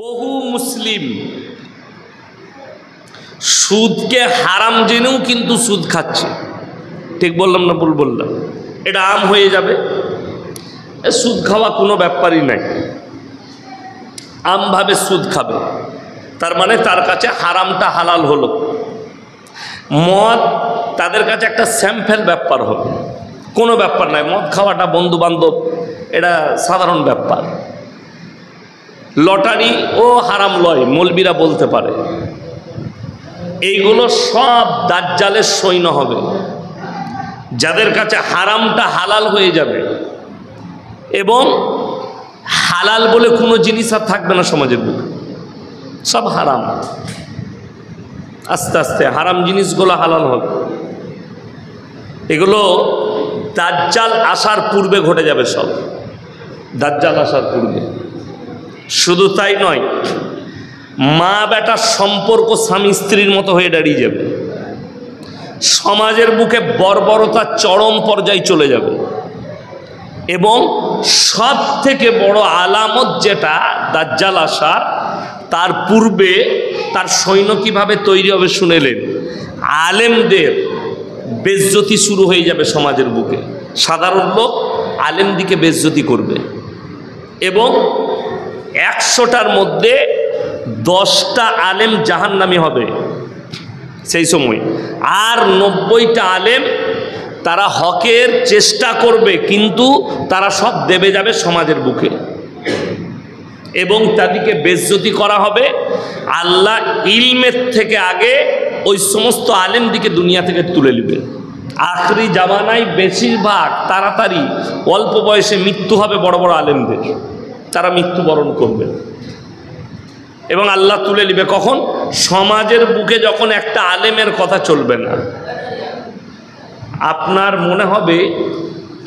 বহু মুসলিম সুদকে হারাম জেনেও কিন্তু সুদ খাচ্ছে। ঠিক বললাম না ভুল বললাম? এটা আম হয়ে যাবে, সুদ খাওয়া কোনো ব্যাপারই নাই, আমভাবে সুদ খাবে, তার মানে তার কাছে হারামটা হালাল হলো। মদ তাদের কাছে একটা স্যাম্পল ব্যাপার হবে, কোনো ব্যাপার নাই, মদ খাওয়াটা বন্ধু বান্ধব এটা সাধারণ ব্যাপার। লটারি ও হারাম লয় মৌলবীরা বলতে পারে, এইগুলো সব দাজ্জালের সৈন্য হবে, যাদের কাছে হারামটা হালাল হয়ে যাবে এবং হালাল বলে কোনো জিনিস আর থাকবে না সমাজের বুকে, সব হারাম। আস্তে আস্তে হারাম জিনিসগুলো হালাল হবে। এগুলো দাজ্জাল আসার পূর্বে ঘটে যাবে, সব দাজ্জাল আসার পূর্বে। শুধু তাই নয়, মা বেটার সম্পর্ক স্বামী স্ত্রীর মতো হয়ে দাঁড়িয়ে যাবে, সমাজের বুকে বর্বরতা চরম পর্যায়ে চলে যাবে। এবং সব থেকে বড় আলামত যেটা দাজ্জাল আসার, তার পূর্বে তার সৈন্য কিভাবে তৈরি হবে শুনেলেন। আলেমদের বেজ্জতি শুরু হয়ে যাবে সমাজের বুকে, সাধারণ লোক আলেমদিকে বেজ্জতি করবে এবং 100টার মধ্যে 10টা আলেম জাহান্নামী হবে সেই সময়, আর 90টা আলেম তারা হকের চেষ্টা করবে, কিন্তু তারা সব দেবে যাবে সমাজের বুকে এবং তাদেরকে বেজ্জতি করা হবে। আল্লাহ ইলমের থেকে আগে ওই সমস্ত আলেমদিকে দুনিয়া থেকে তুলে নেবে। আখরি জামানায় বেশিরভাগ তাড়াতাড়ি অল্প বয়সে মৃত্যু হবে বড় বড় আলেমদের, তারা মৃত্যুবরণ করবে এবং আল্লাহ তুলে নেবে কখন? সমাজের বুকে যখন একটা আলেমের কথা চলবে না। আপনার মনে হবে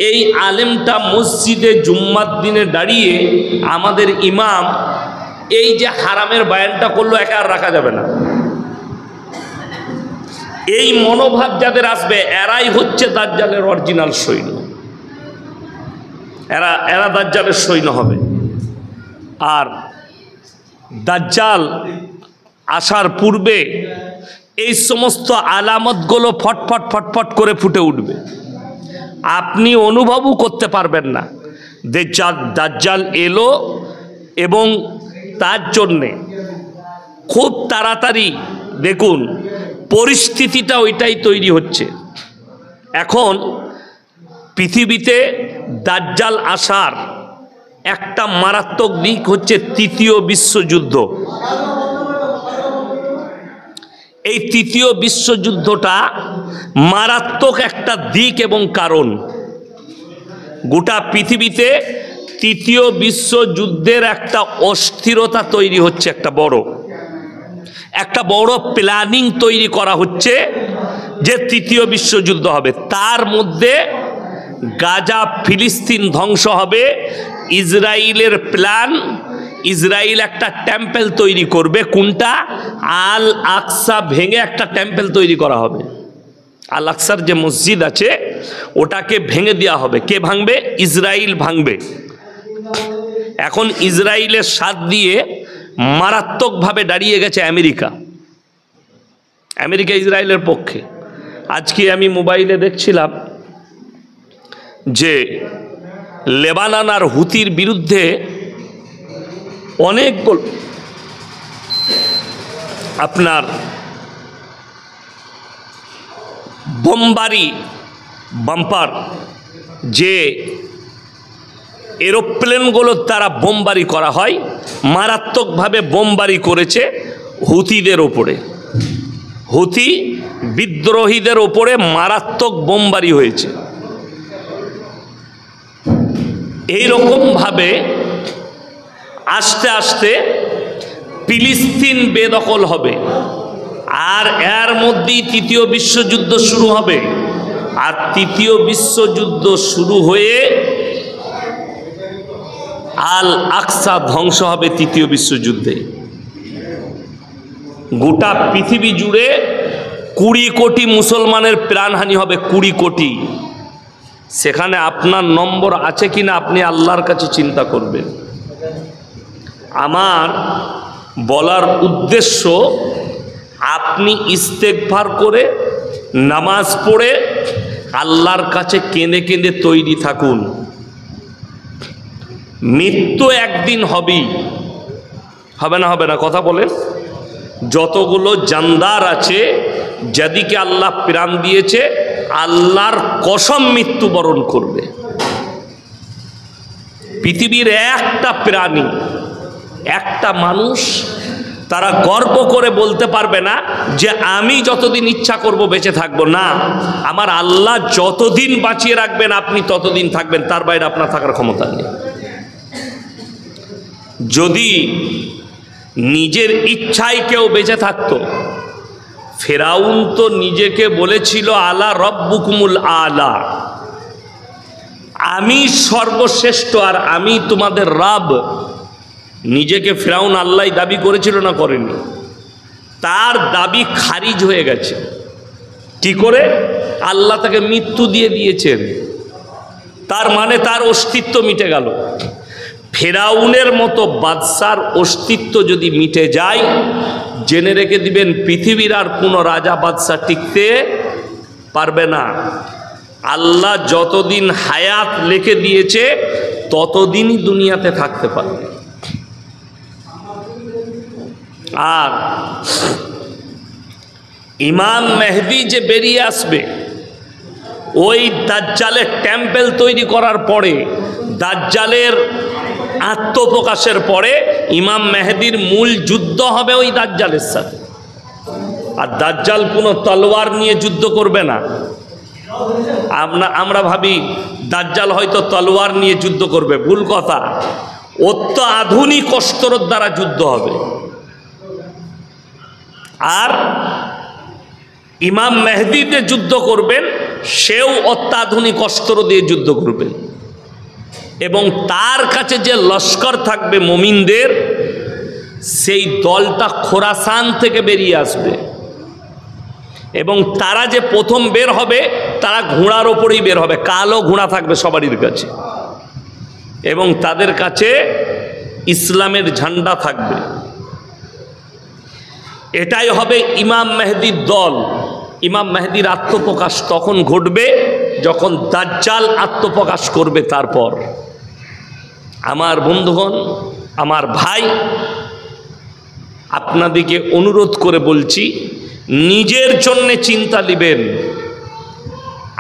এই আলেমটা মসজিদে জুম্মার দিনে দাঁড়িয়ে আমাদের ইমাম এই যে হারামের বয়ানটা করলো, একা আর রাখা যাবে না। এই মনোভাব যাদের আসবে, এরাই হচ্ছে দাজ্জালের অরিজিনাল সৈন্য, এরা দাজ্জালের সৈন্য হবে। আর দাজ্জাল আসার পূর্বে এই সমস্ত আলামতগুলো ফটফট ফটফট করে ফুটে উঠবে, আপনি অনুভবও করতে পারবেন না যে দাজ্জাল এলো। এবং তার জন্যে খুব তাড়াতাড়ি দেখুন পরিস্থিতিটা ওইটাই তৈরি হচ্ছে। এখন পৃথিবীতে দাজ্জাল আসার একটা মারাত্মক দিক হচ্ছে তৃতীয় বিশ্বযুদ্ধ। এই তৃতীয় বিশ্বযুদ্ধটা মারাত্মক একটা দিক এবং কারণ। গোটা পৃথিবীতে তৃতীয় বিশ্বযুদ্ধের একটা অস্থিরতা তৈরি হচ্ছে, একটা বড় প্ল্যানিং তৈরি করা হচ্ছে যে তৃতীয় বিশ্বযুদ্ধ হবে। তার মধ্যে গাজা ফিলিস্তিন ধ্বংস হবে, ইসরায়েলের প্ল্যান, ইসরায়েল একটা টেম্পল তৈরি করবে। কোনটা? আল আকসা ভেঙে একটা টেম্পল তৈরি করা হবে। আল আকসার যে মসজিদ আছে ওটাকে ভেঙে দেওয়া হবে। কে ভাঙবে? ইসরায়েল ভাঙবে। এখন ইসরায়েলের সাথ দিয়ে মারাত্মকভাবে দাঁড়িয়ে গেছে আমেরিকা। ইসরায়েলের পক্ষে। আজকে আমি মোবাইলে দেখছিলাম যে লেবানন আর হুতির বিরুদ্ধে অনেকগুলো আপনার বাম্পার যে এরোপ্লেনগুলো তারা বোমবারি করা হয়, মারাত্মকভাবে বোমবারি করেছে হুতিদের ওপরে। হুতি বিদ্রোহীদের ওপরে মারাত্মক বোমবারি হয়েছে। এইরকমভাবে আস্তে আস্তে ফিলিস্তিন বেদখল হবে, আর এর মধ্যেই তৃতীয় বিশ্বযুদ্ধ শুরু হবে। আর তৃতীয় বিশ্বযুদ্ধ শুরু হয়ে আল আকসা ধ্বংস হবে তৃতীয় বিশ্বযুদ্ধে। গোটা পৃথিবী জুড়ে 20 কোটি মুসলমানের প্রাণহানি হবে, 20 কোটি। সেখানে আপনার নম্বর আছে কিনা আপনি আল্লাহর কাছে চিন্তা করবেন। আমার বলার উদ্দেশ্য, আপনি ইস্তেগফার করে নামাজ পড়ে আল্লাহর কাছে কেঁদে কেঁদে তৈরি থাকুন। মৃত্যু একদিন হবেই, হবে না? হবে না? কথা বলেন। যতগুলো জানদার আছে, যাদিকে আল্লাহ প্রাণ দিয়েছে, আল্লাহর কসম মৃত্যুবরণ করবে। পৃথিবীর একটা প্রাণী, একটা মানুষ তারা গর্ব করে বলতে পারবে না যে আমি যতদিন ইচ্ছা করব বেঁচে থাকবো। না, আমার আল্লাহ যতদিন বাঁচিয়ে রাখবেন আপনি ততদিন থাকবেন, তার বাইরে আপনার থাকার ক্ষমতা নেই। যদি নিজের ইচ্ছায় কেউ বেঁচে থাকতো, ফেরাউন তো নিজেকে বলেছিল আলা রব্বুকুমুল আলা, আমি সর্বশ্রেষ্ঠ আর আমি তোমাদের রব। নিজেকে ফেরাউন আল্লাহ দাবি করেছিল না করেনি? তার দাবি খারিজ হয়ে গেছে। কি করে? আল্লাহ তাকে মৃত্যু দিয়ে দিয়েছেন, তার মানে তার অস্তিত্ব মিটে গেল। ফেরাউনের মতো বাদশার অস্তিত্ব যদি মিটে যায়, জেনে রেখে দিবেন পৃথিবীর আর কোনো রাজা বাদশা টিকতে পারবে না। আল্লাহ যতদিন হায়াত লিখে দিয়েছে ততদিনই দুনিয়াতে থাকতে পারবে। আর ইমাম মেহদি যে বেরিয়ে আসবে, ওই দাজ্জালের টেম্পেল তৈরি করার পরে, দাজ্জালের আত্মপ্রকাশের পরে ইমাম মেহদির মূল যুদ্ধ হবে ওই দাজ্জালের সাথে। আর দাজ্জাল কোনো তলোয়ার নিয়ে যুদ্ধ করবে না। আমরা ভাবি দাজ্জাল হয়তো তলোয়ার নিয়ে যুদ্ধ করবে, ভুল কথা। অত্যাধুনিক অস্ত্র দ্বারা যুদ্ধ হবে। আর ইমাম মেহদি যে যুদ্ধ করবেন সেও অত্যাধুনিক অস্ত্র দিয়ে যুদ্ধ করবেন, এবং তার কাছে যে লস্কর থাকবে মুমিনদের, সেই দলটা খোরাসান থেকে বেরিয়ে আসবে। এবং তারা যে প্রথম বের হবে তারা ঘোড়ার ওপরেই বের হবে, কালো ঘোড়া থাকবে সবারই কাছে, এবং তাদের কাছে ইসলামের ঝান্ডা থাকবে। এটাই হবে ইমাম মেহদির দল। ইমাম মেহদির আত্মপ্রকাশ তখন ঘটবে যখন দাজ্জাল আত্মপ্রকাশ করবে। তারপর আমার বন্ধুগণ, আমার ভাই, আপনাদেরকে অনুরোধ করে বলছি, নিজের জন্য চিন্তা নেবেন,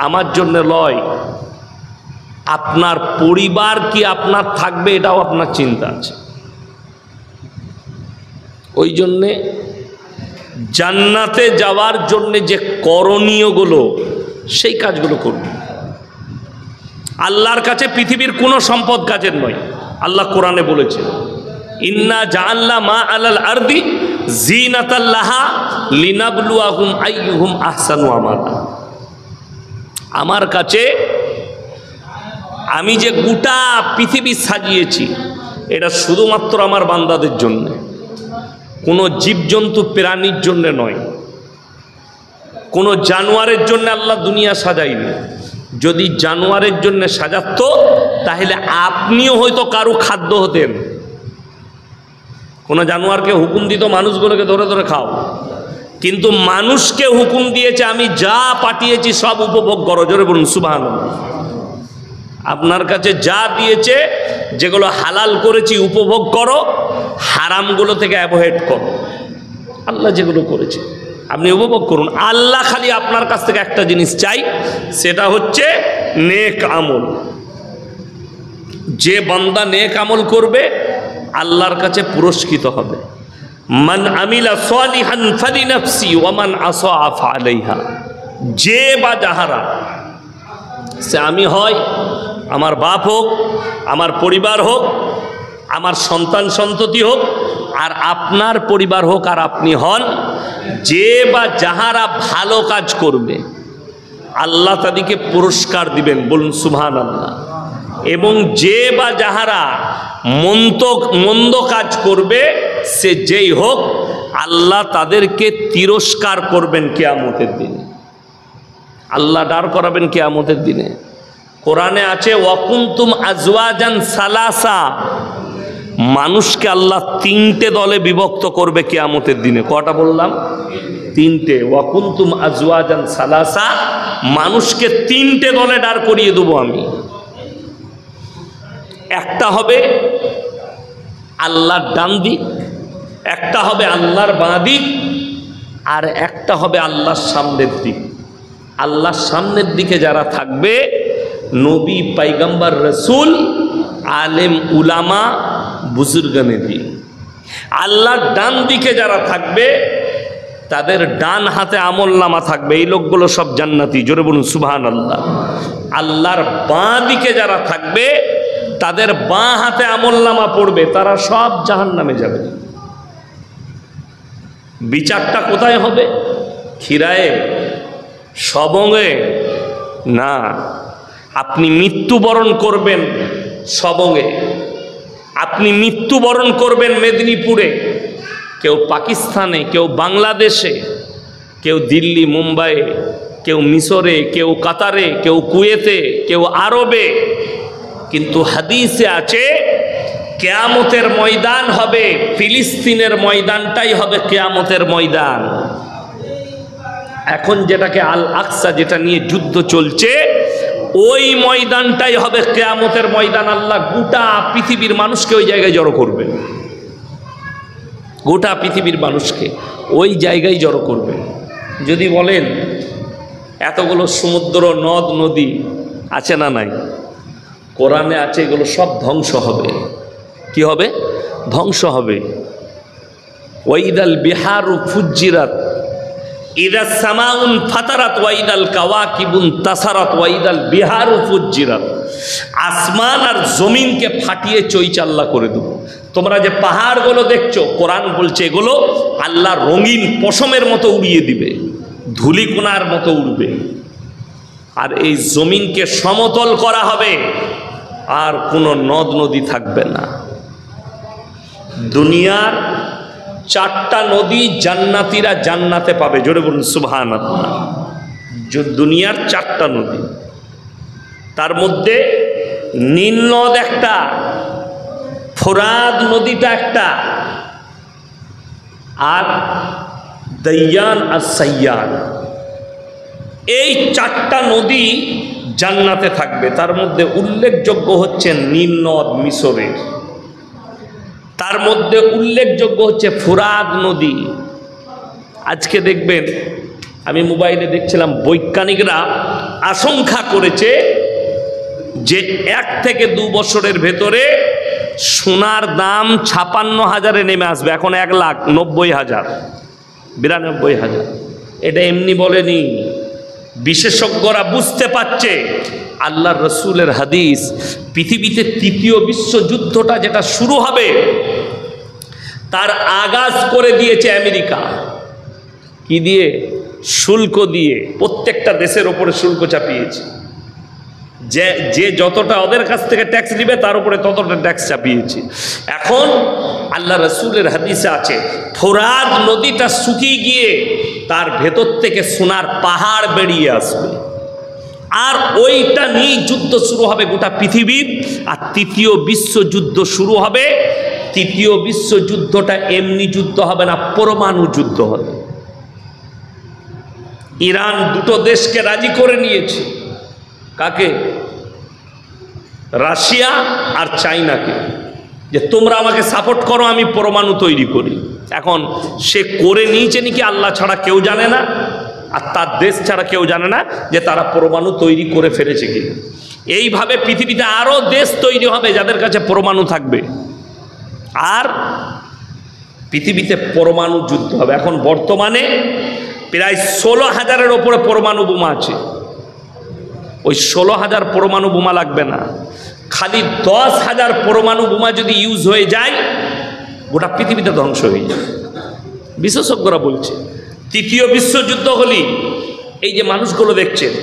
আমার জন্য লয়। আপনার পরিবার কি আপনার থাকবে এটাও আপনার চিন্তা আছে। ওই জন্যে জান্নাতে যাওয়ার জন্যে যে করণীয়গুলো, সেই কাজগুলো করুন। আল্লাহর কাছে পৃথিবীর কোনো সম্পদ কাজের নয়। আল্লাহ কোরআনে বলেছে, ইন্না জাআলনা মা আলাল আরদি জিনাতাল লাহা লিনাবলুয়াহুম আইয়ুহুম আহসানু আমালা। আমার কাছে আমি যে গোটা পৃথিবী সাজিয়েছি, এটা শুধুমাত্র আমার বান্দাদের জন্য, কোনো জীবজন্তু প্রাণীর জন্য নয়, কোনো জানোয়ারের জন্য আল্লাহ দুনিয়া সাজাইনি। যদি জানোয়ারের জন্য সাজাতো তাহলে আপনিও হয়তো কারো খাদ্য হতেন। কোনো জানোয়ারকে হুকুম দিত মানুষগুলোকে ধরে ধরে খাও, কিন্তু মানুষকে হুকুম দিয়েছে আমি যা পাঠিয়েছি সব উপভোগ করো। জোরে বলুন সুবহানাল্লাহ। আপনার কাছে যা দিয়েছে, যেগুলো হালাল করেছি উপভোগ করো, হারামগুলো থেকে অ্যাভয়েড করো। আল্লাহ যেগুলো করেছে আপনি উপভোগ করুন। আল্লাহ খালি আপনার কাছ থেকে একটা জিনিস চাই, সেটা হচ্ছে নেক আমল। যে বান্দা নেক আমল করবে আল্লাহর কাছে পুরস্কৃত হবে। মান আমিলা সালিহান ফালিনাফসি ওয়া মান আসা ফালাইহা। যে বা যাহারা, সে আমি হয়, আমার বাপ হোক, আমার পরিবার হোক, আমার সন্তান সন্ততি হোক, আর আপনার পরিবার হোক আর আপনি হন, যে বা যাহারা ভালো কাজ করবে আল্লাহ তাদেরকে পুরস্কার দিবেন। বলুন সুবহানাল্লাহ। এবং যে বা যাহারা মন্দ কাজ করবে, সে যেই হোক, আল্লাহ তাদেরকে তিরস্কার করবেন কিয়ামতের দিনে। আল্লাহ দাঁড় করাবেন কিয়ামতের দিনে। কোরআনে আছে ওয়াকুনতুম আজওয়াজান সালাসা, মানুষকে আল্লাহ তিনটে দলে বিভক্ত করবে কিয়ামতের দিনে। কটা বললাম? তিনটে। ওয়াকুনতুম আজওয়াজান সালাসা, মানুষকে তিনটে দলে দাঁড় করিয়ে দেবো আমি। একটা হবে আল্লাহর ডান দিক, একটা হবে আল্লাহর বাঁ দিক, আর একটা হবে আল্লাহর সামনের দিক। আল্লাহর সামনের দিকে যারা থাকবে, নবী, পাইগাম্বার, রসুল, আলেম, উলামা, বুজুর্গানে দিন। আল্লাহর ডান দিকে যারা থাকবে তাদের ডান হাতে আমলনামা থাকবে, এই লোকগুলো সব জান্নাতি। জোরে বলুন সুবহানাল্লাহ। আল্লাহর বাঁ দিকে যারা থাকবে তাদের বাঁ হাতে আমলনামা পড়বে, তারা সব জাহান্নামে যাবে। বিচারটা কোথায় হবে? খিরায়ে, সবঙ্গে না। আপনি মৃত্যুবরণ করবেন সবঙ্গে, আপনি মৃত্যুবরণ করবেন মেদিনীপুরে, কেউ পাকিস্তানে, কেউ বাংলাদেশে, কেউ দিল্লি, মুম্বাইয়ে, কেউ মিশরে, কেউ কাতারে, কেউ কুয়েতে, কেউ আরবে। কিন্তু হাদিসে আছে কিয়ামতের ময়দান হবে, ফিলিস্তিনের ময়দানটাই হবে কিয়ামতের ময়দান। এখন যেটাকে আল আকসা, যেটা নিয়ে যুদ্ধ চলছে, ওই ময়দানটাই হবে কিয়ামতের ময়দান। আল্লাহ গোটা পৃথিবীর মানুষকে ওই জায়গায় জড়ো করবেন, গোটা পৃথিবীর মানুষকে ওই জায়গায় জড়ো করবেন। যদি বলেন এতগুলো সমুদ্র, নদ, নদী আছে না নাই? কোরআনে আছে, এগুলো সব ধ্বংস হবে। কি হবে? ধ্বংস হবে। ওয়াইদাল বিহারু ফুজ্জিরাত, ইদাস সামাউন ফাতারাত, ওয়াইদাল কাওয়াকিবুন তাসারাত, ওয়াইদাল বিহারু ফুজ্জিরাত। আসমান আর জমিনকে ফাটিয়ে চৈচাল্লা করে দেব। তোমরা যে পাহাড়গুলো দেখছো, কোরআন বলছে এগুলো আল্লাহ রঙিন পশমের মতো উড়িয়ে দিবে, ধূলিকণার মতো উড়বে। আর এই জমিনকে সমতল করা হবে, আর কোনো নদ নদী থাকবে না। দুনিয়ার 4টা নদী জান্নাতীরা জান্নাতে পাবে। জোরে বলুন সুবহানাল্লাহ। দুনিয়ার 4টা নদী, তার মধ্যে নীল নদ একটা, ফোরাত নদীটা একটা, আর দাইয়ান আর সাইয়ান, এই 4টা নদী জান্নাতে থাকবে। তার মধ্যে উল্লেখযোগ্য হচ্ছে নীল নদ মিশরের, তার মধ্যে উল্লেখযোগ্য হচ্ছে ফোরাত নদী। আজকে দেখবেন, আমি মোবাইলে দেখছিলাম, বৈজ্ঞানিকরা আশঙ্কা করেছে যে 1 থেকে 2 বছরের ভেতরে সোনার দাম 56,000-এ নেমে আসবে। এখন 1,90,000, 92,000। এটা এমনি বলেনি, বিশেষজ্ঞরা বুঝতে পারছে। আল্লাহর রসুলের হাদিস, পৃথিবীতে 3য় বিশ্বযুদ্ধটা যেটা শুরু হবে, তার আগাজ করে দিয়েছে আমেরিকা। কি দিয়ে? শুল্ক দিয়ে। প্রত্যেকটা দেশের ওপরে শুল্ক চাপিয়েছে। যে যতটা ওদের কাছ থেকে ট্যাক্স দিবে, তার উপরে ততটা ট্যাক্স চাপিয়েছে। এখন আল্লাহ রসুলের হাদিসে আছে, ফোরাত নদীটা শুকিয়ে গিয়ে তার ভেতর থেকে সোনার পাহাড় বেরিয়ে আসবে, আর ওইটা নিয়ে যুদ্ধ শুরু হবে গোটা পৃথিবীর। আর 3য় বিশ্বযুদ্ধ শুরু হবে। 3য় বিশ্বযুদ্ধটা এমনি যুদ্ধ হবে না, পরমাণু যুদ্ধ হবে। ইরান 2টো দেশকে রাজি করে নিয়েছে। কাকে? রাশিয়া আর চাইনাকে, যে তোমরা আমাকে সাপোর্ট করো, আমি পরমাণু তৈরি করি। এখন সে করে নিয়েছে নাকি আল্লাহ ছাড়া কেউ জানে না, আর তার দেশ ছাড়া কেউ জানে না যে তারা পরমাণু তৈরি করে ফেলেছে কিনা। এইভাবে পৃথিবীতে আরও দেশ তৈরি হবে যাদের কাছে পরমাণু থাকবে, আর পৃথিবীতে পরমাণু যুদ্ধ হবে। এখন বর্তমানে প্রায় 16,000-এর ওপরে পরমাণু বোমা আছে। ওই 16,000 পরমাণু বোমা লাগবে না, খালি 10,000 পরমাণু বোমা যদি ইউজ হয়ে যায়, গোটা পৃথিবীতে ধ্বংস হয়ে যায়। বিশেষজ্ঞরা বলছে 3য় বিশ্বযুদ্ধ হলে এই যে মানুষগুলো দেখছেন,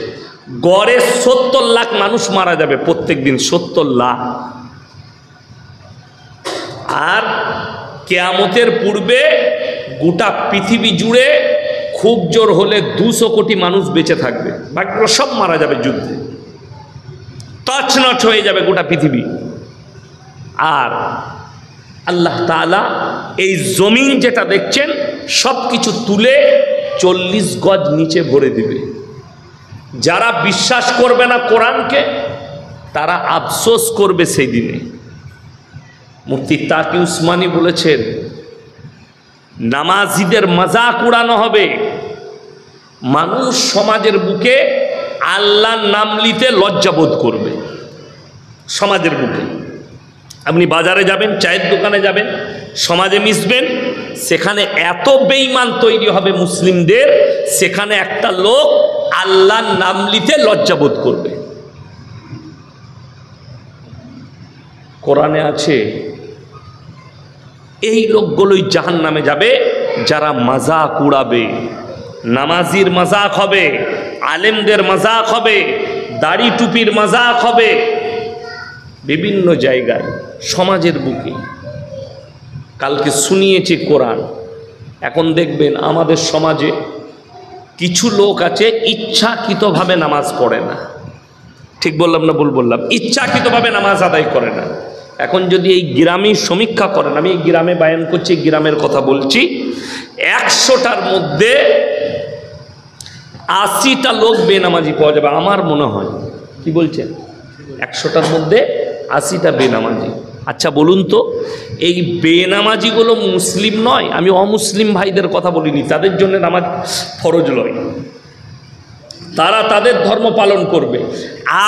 গড়ে 70 লাখ মানুষ মারা যাবে প্রত্যেক দিন, 70 লাখ। আর কিয়ামতের পূর্বে গোটা পৃথিবী জুড়ে খুব জোর হলে 200 কোটি মানুষ বেঁচে থাকবে, বাকিগুলো সব মারা যাবে যুদ্ধে, তছনছ হয়ে যাবে গোটা পৃথিবী। আর আল্লাহ তাআলা এই জমিন যেটা দেখছেন সব কিছু তুলে 40 গজ নিচে ভরে দিবে। যারা বিশ্বাস করবে না কোরআনকে তারা আফসোস করবে সেই দিনে। মুফতি তাকি উসমানী বলেছেন, নামাজিদের মজাক উড়ানো হবে। মানুষ সমাজের বুকে আল্লাহর নাম নিতে লজ্জাবোধ করবে। সমাজের বুকে আপনি বাজারে যাবেন, চায়ের দোকানে যাবেন, সমাজে মিশবেন, সেখানে এত বেঈমান তৈরি হবে মুসলিমদের, সেখানে একটা লোক আল্লাহর নাম নিতে লজ্জাবোধ করবে। কোরআনে আছে এই লোকগুলোই জাহান্নামে যাবে যারা মজাক উড়াবে। নামাজির মজাক হবে, আলেমদের মজাক হবে, দাড়ি টুপির মজাক হবে, বিভিন্ন জায়গায় সমাজের বুকে। কালকে শুনিয়েছি কোরআন। এখন দেখবেন আমাদের সমাজে কিছু লোক আছে ইচ্ছাকৃতভাবে নামাজ পড়ে না। ঠিক বললাম না ভুল বললাম? ইচ্ছাকৃতভাবে নামাজ আদায় করে না। এখন যদি এই গ্রামে সমীক্ষা করেন, আমি এই গ্রামে বায়ান করছি, গ্রামের কথা বলছি, 100টার মধ্যে 80টা লোক বেনামাজি পাওয়া যাবে আমার মনে হয়। কি বলছেন? 100টার মধ্যে 80টা বেনামাজি। আচ্ছা বলুন তো, এই বেনামাজিগুলো মুসলিম নয়? আমি অমুসলিম ভাইদের কথা বলিনি, তাদের জন্য নামাজ ফরজ নয়, তারা তাদের ধর্ম পালন করবে।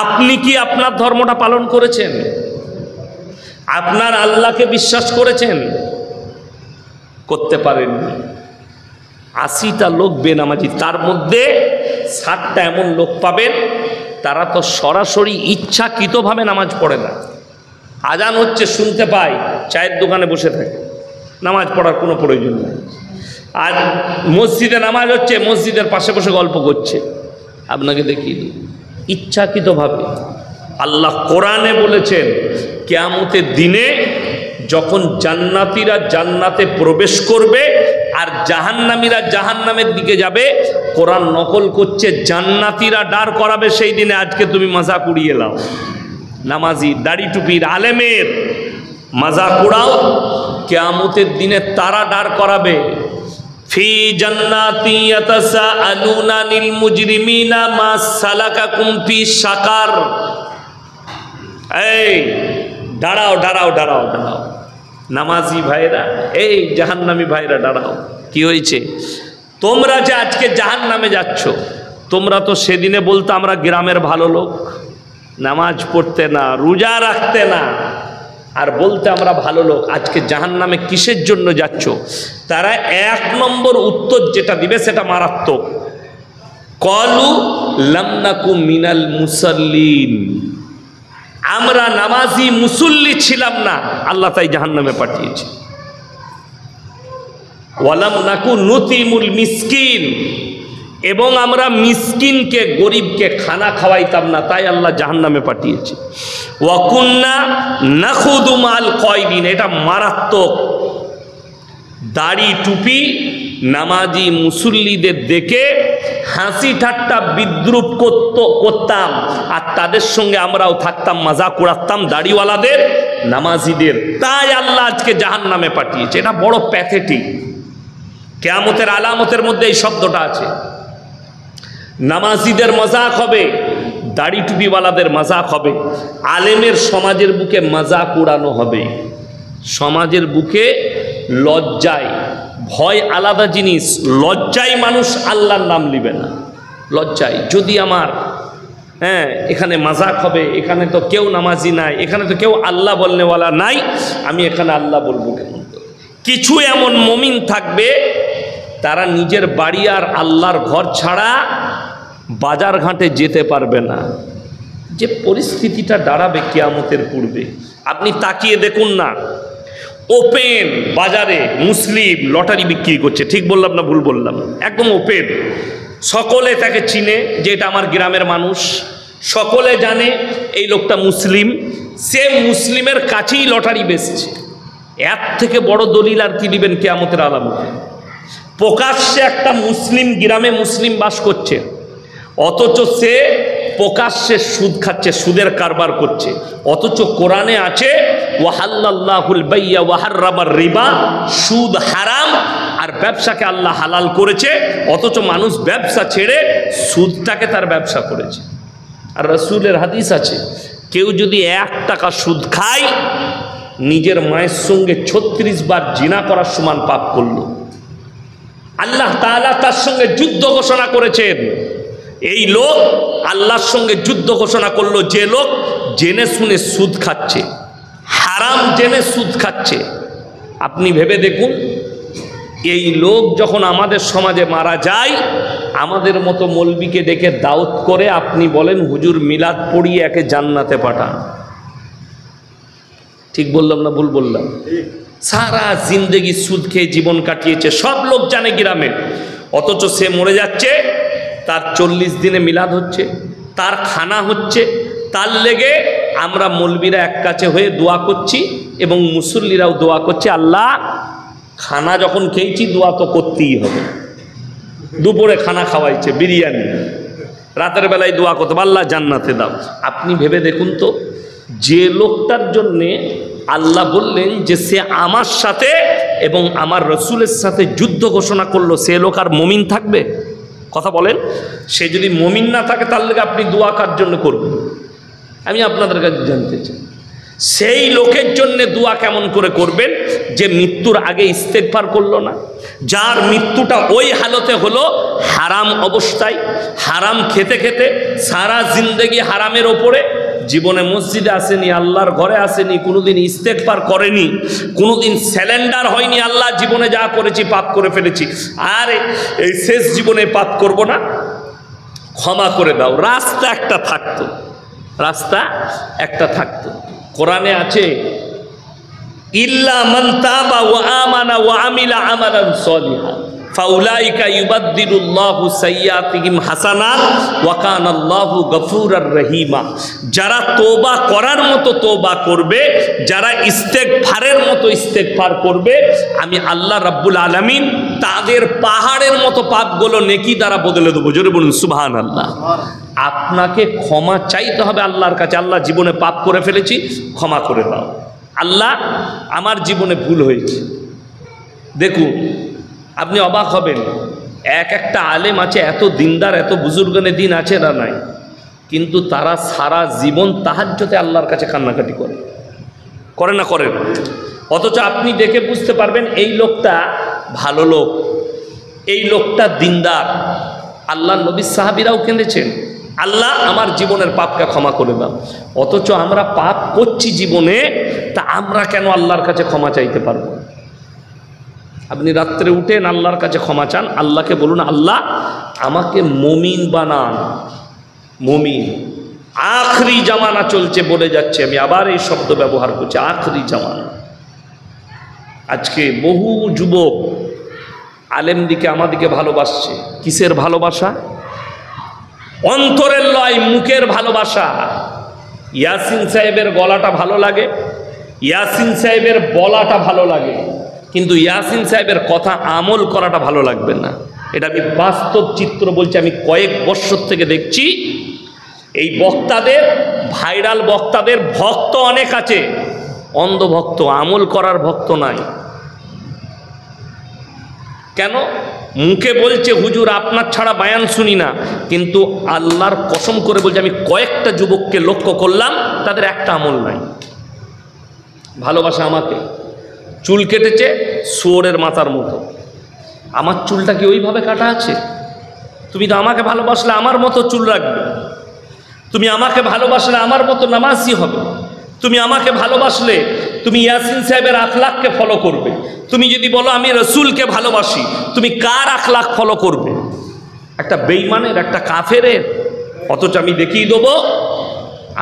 আপনি কি আপনার ধর্মটা পালন করেছেন? আপনার আল্লাহকে বিশ্বাস করেছেন? করতে পারেননি। 80টা লোক বেনামাজি, তার মধ্যে 60টা এমন লোক পাবেন তারা তো সরাসরি ইচ্ছাকৃতভাবে নামাজ পড়ে না। আজান হচ্ছে শুনতে পায়, চায়ের দোকানে বসে থাকে, নামাজ পড়ার কোনো প্রয়োজন নেই। আর মসজিদে নামাজ হচ্ছে, মসজিদের পাশে বসে গল্প করছে। আপনাকে দেখিয়ে দিই, ইচ্ছাকৃতভাবে। আল্লাহ কোরআনে বলেছেন কিয়ামতের দিনে যখন জান্নাতীরা জান্নাতে প্রবেশ করবে আর জাহান্নামীরা জাহান্নামের দিকে যাবে, কোরআন নকল করছে, জান্নাতীরা দাঁড় করাবে সেই দিনে, আজকে তুমি মজাক উড়িয়ে নাও। নামাজি, দাড়ি টুপির, আলেমের মজাক উড়াও, কিয়ামতের দিনে তারা দাঁড় করাবে। ফি জান্নাতি ইয়াতাসাআলুনা আনিল মুজরিমিনা মা সালাকাকুম ফি সাকার। এই দাঁড়াও দাঁড়াও দাঁড়াও দাঁড়াও, নামাজি ভাইরা, এই জাহান্নামী ভাইরা দাঁড়াও। কি হয়েছে? তোমরা যে আজকে জাহান্নামে যাচ্ছ, তোমরা তো সেদিনে বলতে আমরা গ্রামের ভালো লোক, নামাজ পড়তে না, রোজা রাখতে না, আর বলতে আমরা ভালো লোক। আজকে জাহান্নামে কিসের জন্য যাচ্ছ? তারা 1 নম্বর উত্তর যেটা দিবে সেটা মারাত্মক। ক্বালু লাম নাকু মিনাল মুসাল্লিন, আমরা নামাজি মুসল্লি ছিলাম না, আল্লাহ তাই জাহান্নামে পাঠিয়েছে। ওয়ালাম নাকু নুতিমুল মিসকিন, এবং আমরা মিসকিনকে, গরিবকে খানা খাওয়াইতাম না, তাই আল্লাহ জাহান্নামে পাঠিয়েছে। ওয়া কুন্না নাখুদু মাল কয়দিন, এটা মারাত্মক। দাড়ি টুপি নামাজি মুসল্লিদের দেখে হাসি ঠাট্টা বিদ্রুপ করতাম, আর তাদের সঙ্গে আমরাও থাকতাম, মজাক উড়াতাম দাড়িওয়ালাদের, নামাজিদের, তাই আল্লাহ আজকে জাহান্নামে পাঠিয়েছে। এটা বড় প্যাথেটিক। কিয়ামতের আলামতের মধ্যে এই শব্দটা আছে। নামাজিদের মজাক হবে, দাড়ি টুপিওয়ালাদের মজাক হবে, আলেমের সমাজের বুকে মজাক উড়ানো হবে। সমাজের বুকে লজ্জায়, ভয় আলাদা জিনিস, লজ্জায় মানুষ আল্লাহর নাম নিবে না। লজ্জায়, যদি আমার এখানে মজাক হবে, এখানে তো কেউ নামাজি নাই, এখানে তো কেউ আল্লাহ বলনেওয়ালা নাই, আমি এখানে আল্লাহ বলবো কেন? কিছু এমন মুমিন থাকবে তারা নিজের বাড়ি আর আল্লাহর ঘর ছাড়া বাজার ঘাটে যেতে পারবে না। যে পরিস্থিতিটা দাঁড়াবে কিয়ামতের পূর্বে, আপনি তাকিয়ে দেখুন না। ওপেন বাজারে মুসলিম লটারি বিক্রি করছে, ঠিক বললাম না ভুল বললাম? একদম ওপেন, সকলে তাকে চিনে যে এটা আমার গ্রামের মানুষ, সকলে জানে এই লোকটা মুসলিম, সে মুসলিমের কাছেই লটারি বেচছে। এর থেকে বড় দলিল আর কি দিবেন কিয়ামতের আলামতে? প্রকাশ্যে একটা মুসলিম গ্রামে মুসলিম বাস করছে, অথচ সে প্রকাশ্যে সুদ খাচ্ছে, সুদের কারবার করছে। অথচ কোরআনে আছে ওয়াহাল্লাল্লাহুল বাইয়া ওয়া হাররামার রিবা, সুদ হারাম আর ব্যবসাকে আল্লাহ হালাল করেছে। অথচ মানুষ ব্যবসা ছেড়ে সুদটাকে তার ব্যবসা করেছে। আর রাসূলের হাদিস আছে, কেউ যদি 1 টাকা সুদ খায় নিজের মায়ের সঙ্গে 36 বার জিনা করার সমান পাপ করল। আল্লাহ তাআলা তার সঙ্গে যুদ্ধ ঘোষণা করেছেন। এই লোক আল্লাহর সঙ্গে যুদ্ধ ঘোষণা করলো, যে লোক জেনে শুনে সুদ খাচ্ছে, হারাম জেনে সুদ খাচ্ছে। আপনি ভেবে দেখুন, এই লোক যখন আমাদের সমাজে মারা যায়, আমাদের মতো মৌলবীকে ডেকে দাওয়াত করে আপনি বলেন হুজুর মিলাদ পড়িয়ে একে জান্নাতে পাঠান। ঠিক বললাম না ভুল বললাম? সারা জিন্দেগি সুদ খেয়ে জীবন কাটিয়েছে, সব লোক জানে গ্রামে। অথচ সে মরে যাচ্ছে, তার 40 দিনে মিলাদ হচ্ছে, তার খানা হচ্ছে। তার লেগে আমরা মৌলবীরা এক কাছে হয়ে দোয়া করছি এবং মুসল্লিরাও দোয়া করছে, আল্লাহ খানা যখন খেয়েছি দোয়া তো করতেই হবে। দুপুরে খানা খাওয়াইছে বিরিয়ানি, রাতের বেলায় দোয়া করতে আল্লাহ জান্নাতে দাও। আপনি ভেবে দেখুন তো, যে লোকটার জন্যে আল্লাহ বললেন যে সে আমার সাথে এবং আমার রসুলের সাথে যুদ্ধ ঘোষণা করলো, সে লোক আর মুমিন থাকবে? কথা বলেন। সে যদি মুমিন না থাকে তার লেগে আপনি দোয়া কার জন্য করবেন? আমি আপনাদের কাছে জানতে চাই, সেই লোকের জন্য দোয়া কেমন করে করবেন যে মৃত্যুর আগে ইস্তেগফার করলো না, যার মৃত্যুটা ওই হালতে হলো হারাম অবস্থায়, হারাম খেতে খেতে সারা জিন্দেগি হারামের ওপরে, জীবনে মসজিদে আসেনি, আল্লাহর ঘরে আসেনি, কোনোদিন ইস্তেগফার করেনি, কোনোদিন স্যালেন্ডার হয়নি, আল্লাহ জীবনে যা করেছি পাপ করে ফেলেছি, আর এই শেষ জীবনে পাপ করব না, ক্ষমা করে দাও। রাস্তা একটা থাকতো, রাস্তা একটা থাকতো। কোরআনে আছে ইল্লা মান তাবা ওয়া আমানা ওয়া আমিলা আমালান সলিহা ফাউলাইকা ইউবাদদিলুল্লাহু সাইয়্যাতিহিম হাসানাত ওয়া কানাল্লাহু গফুরার রহিমা। যারা তওবা করার মতো তওবা করবে, যারা ইস্তেগফারের মতো ইস্তেগফার করবে, আমি আল্লাহ রাব্বুল আলামিন তাদের পাহাড়ের মতো পাপগুলো নেকি দ্বারা বদলে দেবো। জোরে বলুন সুবহানাল্লাহ। আপনাকে ক্ষমা চাইতে হবে আল্লাহর কাছে, আল্লাহ জীবনে পাপ করে ফেলেছি, ক্ষমা করে দাও। আল্লাহ আমার জীবনে ভুল হয়েছে। দেখুন, আপনি অবাক হবেন, একটা আলেম আছে, এত দিনদার, এত বুজুর্গানে দিন আছে না নাই, কিন্তু তারা সারা জীবন তাহাজ্জুদে আল্লাহর কাছে কান্নাকাটি করে না করেন? অথচ আপনি দেখে বুঝতে পারবেন এই লোকটা ভালো লোক, এই লোকটা দিনদার। আল্লাহ নবী সাহাবীরাও কেঁদেছেন, আল্লাহ আমার জীবনের পাপকে ক্ষমা করে দাও। অথচ আমরা পাপ করছি জীবনে, তা আমরা কেন আল্লাহর কাছে ক্ষমা চাইতে পারবো? আপনি রাত্রে উঠেন, আল্লাহর কাছে ক্ষমা চান, আল্লাহকে বলুন আল্লাহ আমাকে মুমিন বানান। মুমিন, আখরি জামানা চলছে বলে যাচ্ছে, আমি আবার এই শব্দ ব্যবহার করছি, আখরি জামানা। আজকে বহু যুবক আলেম দিকে আমাদিকে ভালোবাসছে। কিসের ভালোবাসা? অন্তরের লয়, মুখের ভালোবাসা। ইয়াসিন সাহেবের গলাটা ভালো লাগে, ইয়াসিন সাহেবের বলাটা ভালো লাগে, কিন্তু ইয়াসিন সাহেবের কথা আমল করাটা ভালো লাগবে না। এটা আমি বাস্তব চিত্র বলছি, আমি কয়েক বছর থেকে দেখছি। এই বক্তাদের, ভাইরাল বক্তাদের ভক্ত অনেক আছে, অন্ধ ভক্ত, আমল করার ভক্ত নাই। কেন? মুখে বলছে হুজুর আপনার ছাড়া বায়ান শুনি না, কিন্তু আল্লাহর কসম করে বলছে আমি কয়েকটা যুবককে লক্ষ্য করলাম, তাদের একটা আমল নাই। ভালোবাসা আমাকে, চুল কেটেছে শুয়োরের মাথার মতো, আমার চুলটা কি ওইভাবে কাটা আছে? তুমি তো আমাকে ভালোবাসলে আমার মতো চুল রাখবে, তুমি আমাকে ভালোবাসলে আমার মতো নামাজি হবে, তুমি আমাকে ভালোবাসলে তুমি ইয়াসিন সাহেবের আখলাককে ফলো করবে। তুমি যদি বলো আমি রসুলকে ভালোবাসি, তুমি কার আখলাক ফলো করবে? একটা বেঈমানের, একটা কাফেরের। অথচ আমি দেখিয়ে দেবো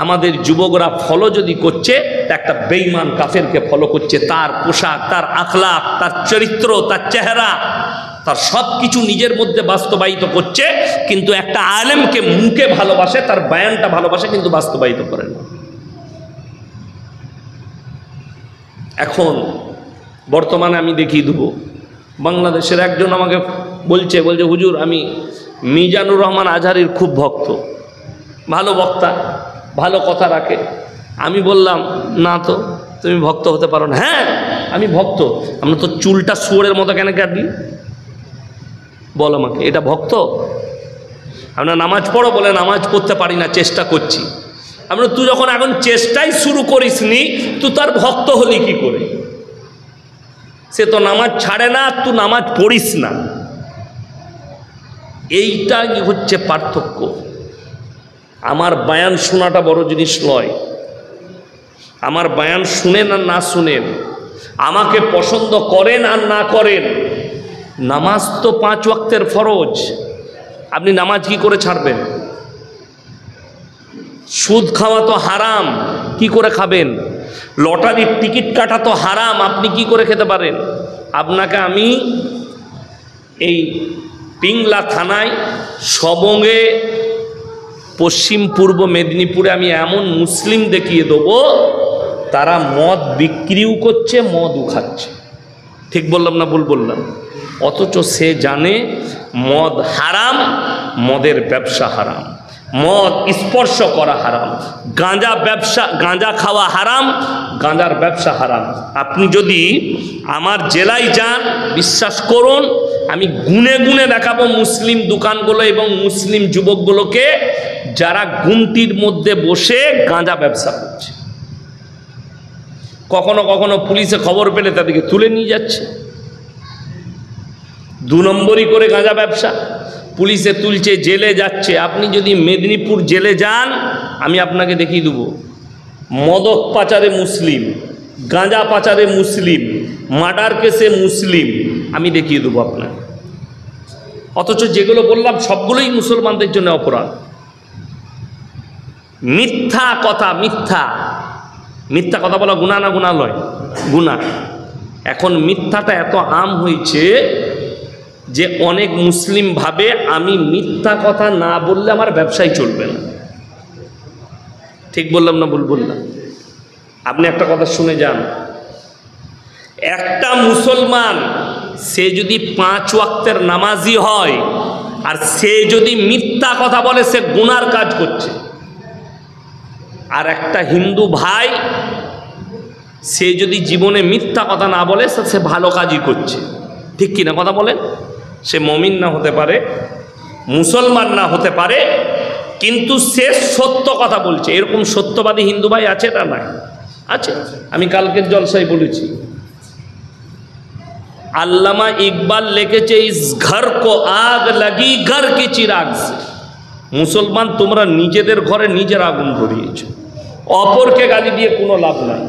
আমাদের যুবকরা ফলো যদি করছে, একটা বেঈমান কাফেরকে ফলো করছে। তার পোশাক, তার আখলাক, তার চরিত্র, তার চেহারা, তার সব কিছু নিজের মধ্যে বাস্তবায়িত করছে, কিন্তু একটা আলেমকে মুখে ভালোবাসে, তার বয়ানটা ভালোবাসে, কিন্তু বাস্তবায়িত করে না। এখন বর্তমানে আমি দেখিয়ে দেবো, বাংলাদেশের একজন আমাকে বলছে হুজুর আমি মিজানুর রহমান আজহারির খুব ভক্ত। ভালো বক্তা, ভালো কথা রাখে। আমি বললাম না তো, তুমি ভক্ত হতে পারো না। হ্যাঁ আমি ভক্ত। আমরা তো চুলটা শুয়োরের মতো কেন কাটলি? বল আমাকে, এটা ভক্ত? আমরা নামাজ পড়ো, বলে নামাজ পড়তে পারি না, চেষ্টা করছি। আমরা তুই যখন এখন চেষ্টাই শুরু করিসনি, তুই তার ভক্ত হলি কি করে? সে তো নামাজ ছাড়ে না, তুই নামাজ পড়িস না। এইটাই হচ্ছে পার্থক্য। আমার বয়ান শোনাটা বড় জিনিস নয়। আমার বয়ান শুনেন আর না শুনেন, আমাকে পছন্দ করেন আর না করেন, নামাজ তো 5 ওয়াক্তের ফরজ। আপনি নামাজ কি করে ছাড়বেন? সুদ খাওয়া তো হারাম, কি করে খাবেন? লটারির টিকিট কাটা তো হারাম, আপনি কি করে খেতে পারেন? আপনাকে আমি এই পিংলা থানায় সবঙ্গে পশ্চিম পূর্ব মেদিনীপুরে আমি এমন মুসলিম দেখিয়ে দেবো, তারা মদ বিক্রিও করছে, মদও খাচ্ছে। ঠিক বললাম না ভুল বললাম? অথচ সে জানে মদ হারাম, মদের ব্যবসা হারাম, মদ স্পর্শ করা হারাম, গাঁজা খাওয়া হারাম, গাঁজার ব্যবসা হারাম। আপনি যদি আমার জেলায় যান, বিশ্বাস করুন আমি গুনে গুনে দেখাবো মুসলিম দোকানগুলো এবং মুসলিম যুবকগুলোকে যারা গুমটির মধ্যে বসে গাঁজা ব্যবসা করছে। কখনো কখনো পুলিশে খবর পেলে তাদেরকে তুলে নিয়ে যাচ্ছে। 2 নম্বরই করে গাঁজা ব্যবসা, পুলিশে তুলছে, জেলে যাচ্ছে। আপনি যদি মেদিনীপুর জেলে যান, আমি আপনাকে দেখিয়ে দেবো মদক পাচারে মুসলিম, গাঁজা পাচারে মুসলিম, মার্ডার কেসে মুসলিম, আমি দেখিয়ে দেবো আপনাকে। অথচ যেগুলো বললাম সবগুলোই মুসলমানদের জন্য অপরাধ। মিথ্যা কথা, মিথ্যা কথা বলা গুনাহ না গুনাহ নয়? গুনাহ। এখন মিথ্যাটা এত আম হয়েছে যে অনেক মুসলিম ভাবে আমি মিথ্যা কথা না বললে আমার ব্যবসাই চলবে না। ঠিক বললাম না ভুল বললাম? আপনি একটা কথা শুনে যান, একটা মুসলমান সে যদি 5 ওয়াক্তের নামাজি হয় আর সে যদি মিথ্যা কথা বলে, সে গুনার কাজ করছে। আর একটা হিন্দু ভাই সে যদি জীবনে মিথ্যা কথা না বলে, সে ভালো কাজই করছে। ঠিক কিনা কথা বলেন? সে মুমিন না হতে পারে, মুসলমান না হতে পারে, কিন্তু সে সত্য কথা বলছে। এরকম সত্যবাদী হিন্দু ভাই আছে না? নাই? আছে। আমি কালকের জলসায় বলেছি, আল্লামা ইকবাল লিখেছে, ইস ঘর কো আগ লাগি ঘর কি চিরাগ সে। মুসলমান তোমরা নিজেদের ঘরে নিজের আগুন ধরিয়েছো, অপরকে গালি দিয়ে কোনো লাভ নাই।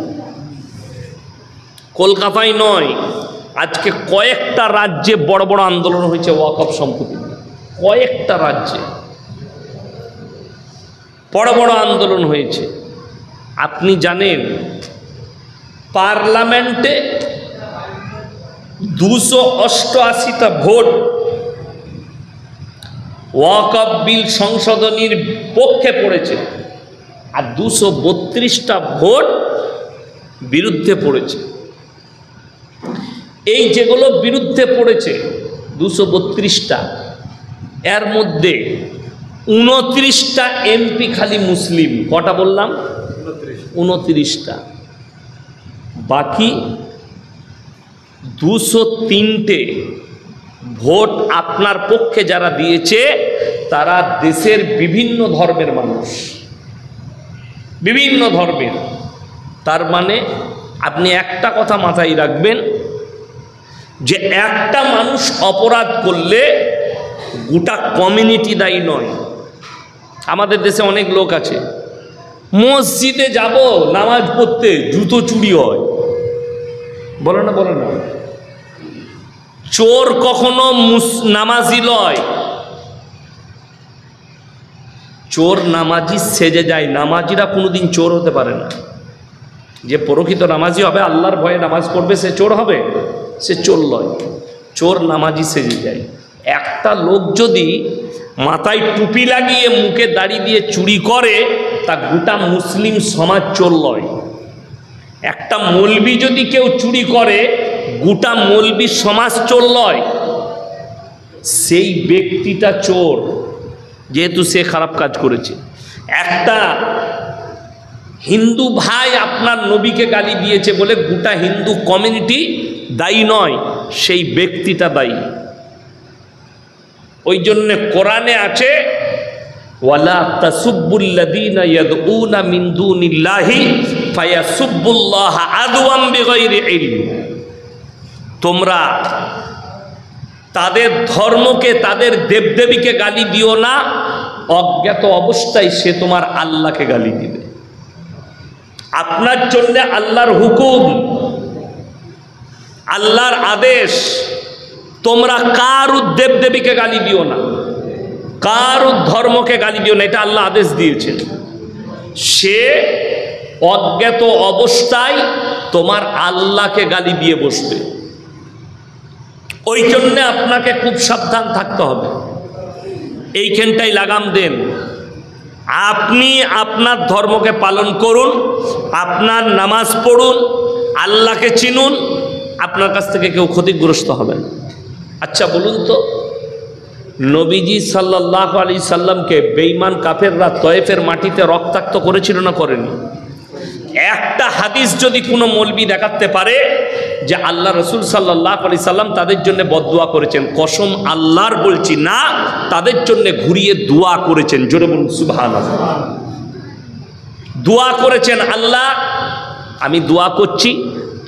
কলকাতায় নয়, আজকে কয়েকটা রাজ্যে বড় বড় আন্দোলন হয়েছে ওয়াকফ সম্পত্তি নিয়ে। কয়েকটা রাজ্যে বড় বড় আন্দোলন হয়েছে। আপনি জানেন পার্লামেন্টে 288টা ভোট ওয়াকফ বিল সংশোধনীর পক্ষে পড়েছে, আর 232টা ভোট বিরুদ্ধে পড়েছে। এই যেগুলো বিরুদ্ধে পড়েছে 232টা, এর মধ্যে 29টা এমপি খালি মুসলিম। কটা বললাম? 29টা। বাকি 203টে ভোট আপনার পক্ষে যারা দিয়েছে তারা দেশের বিভিন্ন ধর্মের মানুষ, বিভিন্ন ধর্মের। তার মানে আপনি একটা কথা মাথায় রাখবেন যে একটা মানুষ অপরাধ করলে গোটা কমিউনিটি দায়ী নয়। আমাদের দেশে অনেক লোক আছে, মসজিদে যাব নামাজ পড়তে, জুতো চুরি হয়, বলে না? বলে না? চোর কখনো নামাজি লয়, চোর নামাজি সেজে যায়। নামাজিরা কোনোদিন চোর হতে পারে না। যে প্রকৃত নামাজি হবে, আল্লাহর ভয়ে নামাজ পড়বে, সে চোর হবে? সে চোর লয়, চোর নামাজি সেজে যায়। একটা লোক যদি মাথায় টুপি লাগিয়ে মুখে দাড়ি দিয়ে চুরি করে, তা গোটা মুসলিম সমাজ চোর লয়। একটা মৌলবি যদি কেউ চুরি করে, গোটা মৌলবি সমাজ চোর লয়। সেই ব্যক্তিটা চোর, যেহেতু সে খারাপ কাজ করেছে। একটা হিন্দু ভাই আপনার নবীকে গালি দিয়েছে বলে গোটা হিন্দু কমিউনিটি দায়ী নয়, সেই ব্যক্তিটা দায়ী। ওই জন্য কোরআনে আছে ওয়ালা তাসুব্বুল্লাযীনা ইয়াদউনা মিন দুনিল্লাহি ফায়াসুব্বুল্লাহা আদওয়াম বিগাইরি ইলম। তোমরা তাদের ধর্মকে, তাদের দেবদেবীকে গালি দিও না, অজ্ঞাত অবস্থায় সে তোমার আল্লাহকে গালি দিবে। আপনার জন্য আল্লাহর হুকুম, আল্লাহর আদেশ, তোমরা কারো দেবদেবীকে গালি দিও না, কারো ধর্মকে গালি দিও না, এটা আল্লাহ আদেশ দিয়েছেন। সে অজ্ঞাত অবস্থায় তোমার আল্লাহকে গালি দিয়ে বসবে। ওই জন্যে আপনাকে খুব সাবধান থাকতে হবে, এইখানটাই লাগাম দেন। আপনি আপনার ধর্মকে পালন করুন, আপনার নামাজ পড়ুন, আল্লাহকে চিনুন, আপনার কাছ থেকে কেউ ক্ষতিগ্রস্ত হবেন। আচ্ছা বলুন তো, নবীজি সাল্লাল্লাহু আলাইহি সাল্লামকে বেঈমান কাফেররা তয়েফের মাটিতে রক্তাক্ত করেছিল না করেনি? একটা হাদিস যদি কোনো মৌলবি দেখাতে পারে যে আল্লাহ রসুল সাল্লাল্লাহু আলাইহি সাল্লাম তাদের জন্য বদদুয়া করেছেন, কসম আল্লাহর বলছি না, তাদের জন্য ঘুরিয়ে দোয়া করেছেন। জোরে বলুন সুবহানাল্লাহ। দোয়া করেছেন, আল্লাহ আমি দোয়া করছি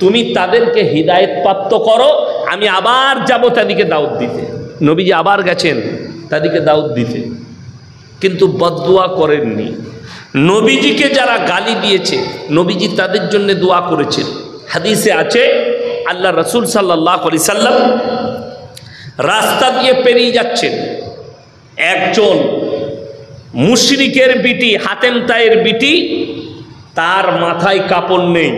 তুমি তাদেরকে হিদায়েত প্রাপ্ত করো, আমি আবার যাব তাদেরকে দাওয়াত দিতে। নবীজি আবার গেছেন তাদেরকে দাওয়াত দিতে, কিন্তু বদদুয়া করেননি। নবীজিকে যারা গালি দিয়েছে নবীজি তাদের জন্য দোয়া করেছেন। হাদিসে আছে আল্লাহ রসুল সাল্লাল্লাহু আলাইহি সাল্লাম রাস্তা দিয়ে পেরিয়ে যাচ্ছেন, একজন মুশরিকের বিটি, হাতেম তায়ের বিটি, তার মাথায় কাপড় নেই,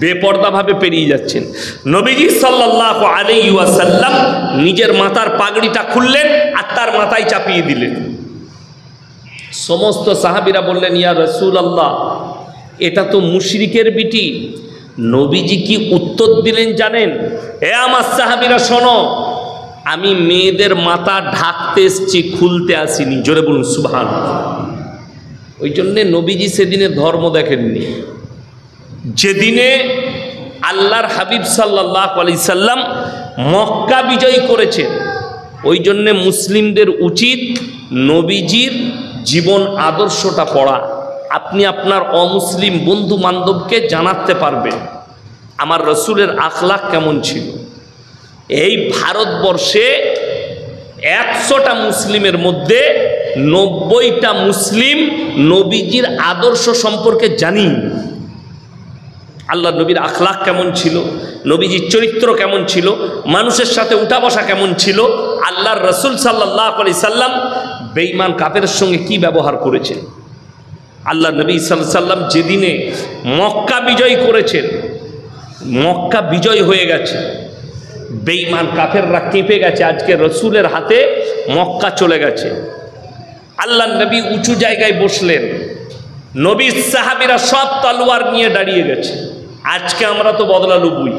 বেপরদাভাবে পেরিয়ে যাচ্ছেন। নবীজি সাল্লাল্লাহু আলাইহি ওয়াসাল্লাম নিজের মাথার পাগড়িটা খুললেন আর তার মাথায় চাপিয়ে দিলেন। সমস্ত সাহাবীরা বললেন, ইয়া রাসূলুল্লাহ, এটা তো মুশরিকের বিটি। নবীজি কি উত্তর দিলেন জানেন? এ আমার সাহাবীরা শোনো, আমি মেয়েদের মাথা ঢাকতে এসেছি, খুলতে আসিনি। জোরে বলুন সুবহানাল্লাহ। ওই জন্যে নবীজি সেদিনে ধর্ম দেখেননি। যেদিনে আল্লাহর হাবিব সাল্লাল্লাহু আলাইহি সাল্লাম মক্কা বিজয় করেছেন, ওই জন্যে মুসলিমদের উচিত নবীজির জীবন আদর্শটা পড়া। আপনি আপনার অমুসলিম বন্ধু বান্ধবকে জানাতে পারবেন আমার রসুলের আখলাক কেমন ছিল। এই ভারতবর্ষে 100টা মুসলিমের মধ্যে 90টা মুসলিম নবীজির আদর্শ সম্পর্কে জানি। আল্লাহ নবীর আখলাক কেমন ছিল, নবীজির চরিত্র কেমন ছিল, মানুষের সাথে উঠা বসা কেমন ছিল, আল্লাহর রসুল সাল্লাল্লাহু আলাইহি সাল্লাম বেঈমান কাফেরের সঙ্গে কি ব্যবহার করেছেন। আল্লাহ নবী সাল্লাল্লাহু আলাইহি সাল্লাম যেদিনে মক্কা বিজয় করেছেন, মক্কা বিজয় হয়ে গেছে, বেঈমান কাফেররা কেঁপে গেছে, আজকে রসুলের হাতে মক্কা চলে গেছে। আল্লাহ নবী উঁচু জায়গায় বসলেন, নবীর সাহাবীরা সব তলোয়ার নিয়ে দাঁড়িয়ে গেছে। আজকে আমরা তো বদলা লুবুই।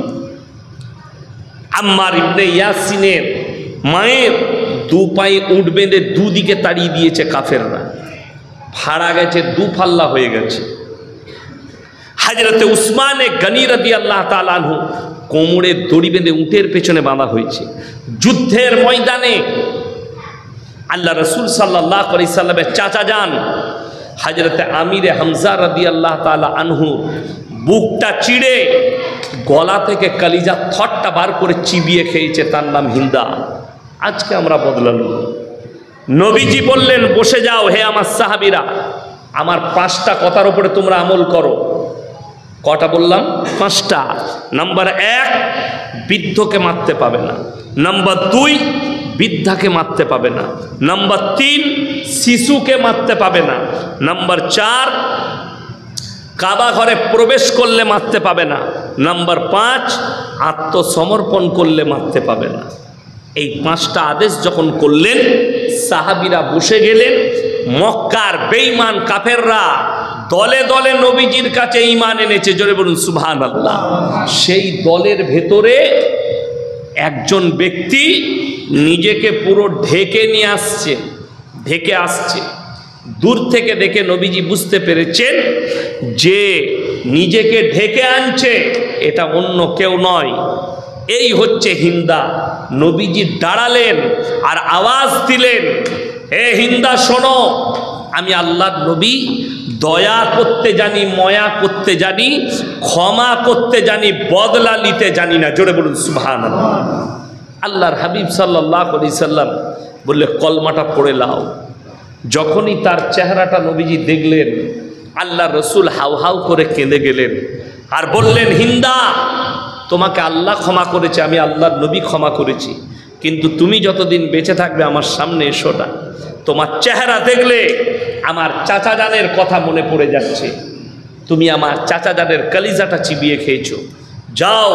আম্মার ইবনে ইয়াসিনের মায়ের দু পায়ে উঠ বেঁধে দুদিকে তাড়িয়ে দিয়েছে কাফেররা, ফাড়া গেছে, দু ফাল্লা হয়ে গেছে। হযরতে উসমানে গনি রাদিয়াল্লাহু তাআলা আনহু কোমরে দড়ি বেঁধে উটের পেছনে বাঁধা হয়েছে। যুদ্ধের ময়দানে আল্লাহ রসুল সাল্লাল্লাহু আলাইহি সাল্লামের চাচা যান হযরতে আমিরে হামজা রাদিয়াল্লাহু তাআলা আনহু বুকটা চিড়ে গলা থেকে কলিজা থটটা বার করে চিবিয়ে খেয়েছে, তার নাম হিন্দা। আজকে আমরা বদলালো। নবীজি বললেন, বসে যাও হে আমার সাহাবীরা, আমার 5টা কথার উপরে তোমরা আমল করো। কটা বললাম? 5টা। নাম্বার 1, বৃদ্ধকে মারতে পাবে না। নাম্বার 2, বৃদ্ধাকে মারতে পাবে না। নাম্বার 3, শিশুকে মারতে পাবে না। নাম্বার 4, কাবা ঘরে প্রবেশ করলে মারতে পাবে না। নাম্বার 5, আত্মসমর্পণ করলে মারতে পাবে না। এই 5টা আদেশ যখন করলেন, সাহাবীরা বসে গেলেন। মক্কার বেঈমান কাফেররা দলে দলে নবীজির কাছে ঈমান এনেছে। জোরে বলুন সুবহানাল্লাহ। সেই দলের ভেতরে একজন ব্যক্তি নিজেকে পুরো ঢেকে নিয়ে আসছে, ঢেকে আসছে। দূর থেকে দেখে নবীজি বুঝতে পেরেছেন যে নিজেকে ঢেকে আনছে এটা অন্য কেউ নয়, এই হচ্ছে হিন্দা। নবীজি দাঁড়ালেন আর আওয়াজ দিলেন, হে হিন্দা শোনো, আমি আল্লাহর নবী, দয়া করতে জানি, ময়া করতে জানি, ক্ষমা করতে জানি, বদলা নিতে জানি না। জোরে বলুন সুবহানাল্লাহ। আল্লাহর হাবিব সাল্লাল্লাহু আলাইহি সাল্লাম বললে কলমাটা পড়ে লাও। যখনই তার চেহারাটা নবীজি দেখলেন, আল্লাহ রসুল হাউ হাউ করে কেঁদে গেলেন আর বললেন, হিন্দা, তোমাকে আল্লাহ ক্ষমা করেছে, আমি আল্লাহর নবী ক্ষমা করেছি, কিন্তু তুমি যতদিন বেঁচে থাকবে আমার সামনে এসো না। তোমার চেহারা দেখলে আমার চাচা জানের কথা মনে পড়ে যাচ্ছে, তুমি আমার চাচা জানের কলিজাটা চিবিয়ে খেয়েছো। যাও,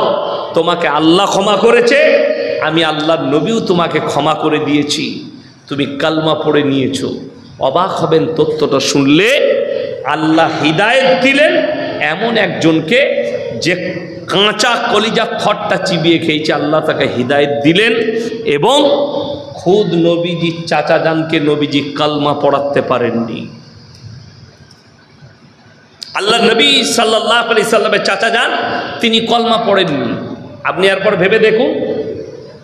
তোমাকে আল্লাহ ক্ষমা করেছে, আমি আল্লাহর নবীও তোমাকে ক্ষমা করে দিয়েছি, তুমি কালমা পড়ে নিয়েছো। অবাক হবেন তথ্যটা শুনলে। আল্লাহ হিদায়েত দিলেন এমন একজনকে যে কাঁচা কলিজা থরটা চিবিয়ে খেয়েছে, আল্লাহ তাকে হিদায়েত দিলেন এবং খুদ নবীজি চাচা জানকে নবীজি কালমা পড়াতে পারেননি। আল্লাহ নবী সাল্লাল্লাহু আলাইহি সাল্লামের চাচা যান, তিনি কলমা পড়েননি। আপনি এরপর ভেবে দেখুন,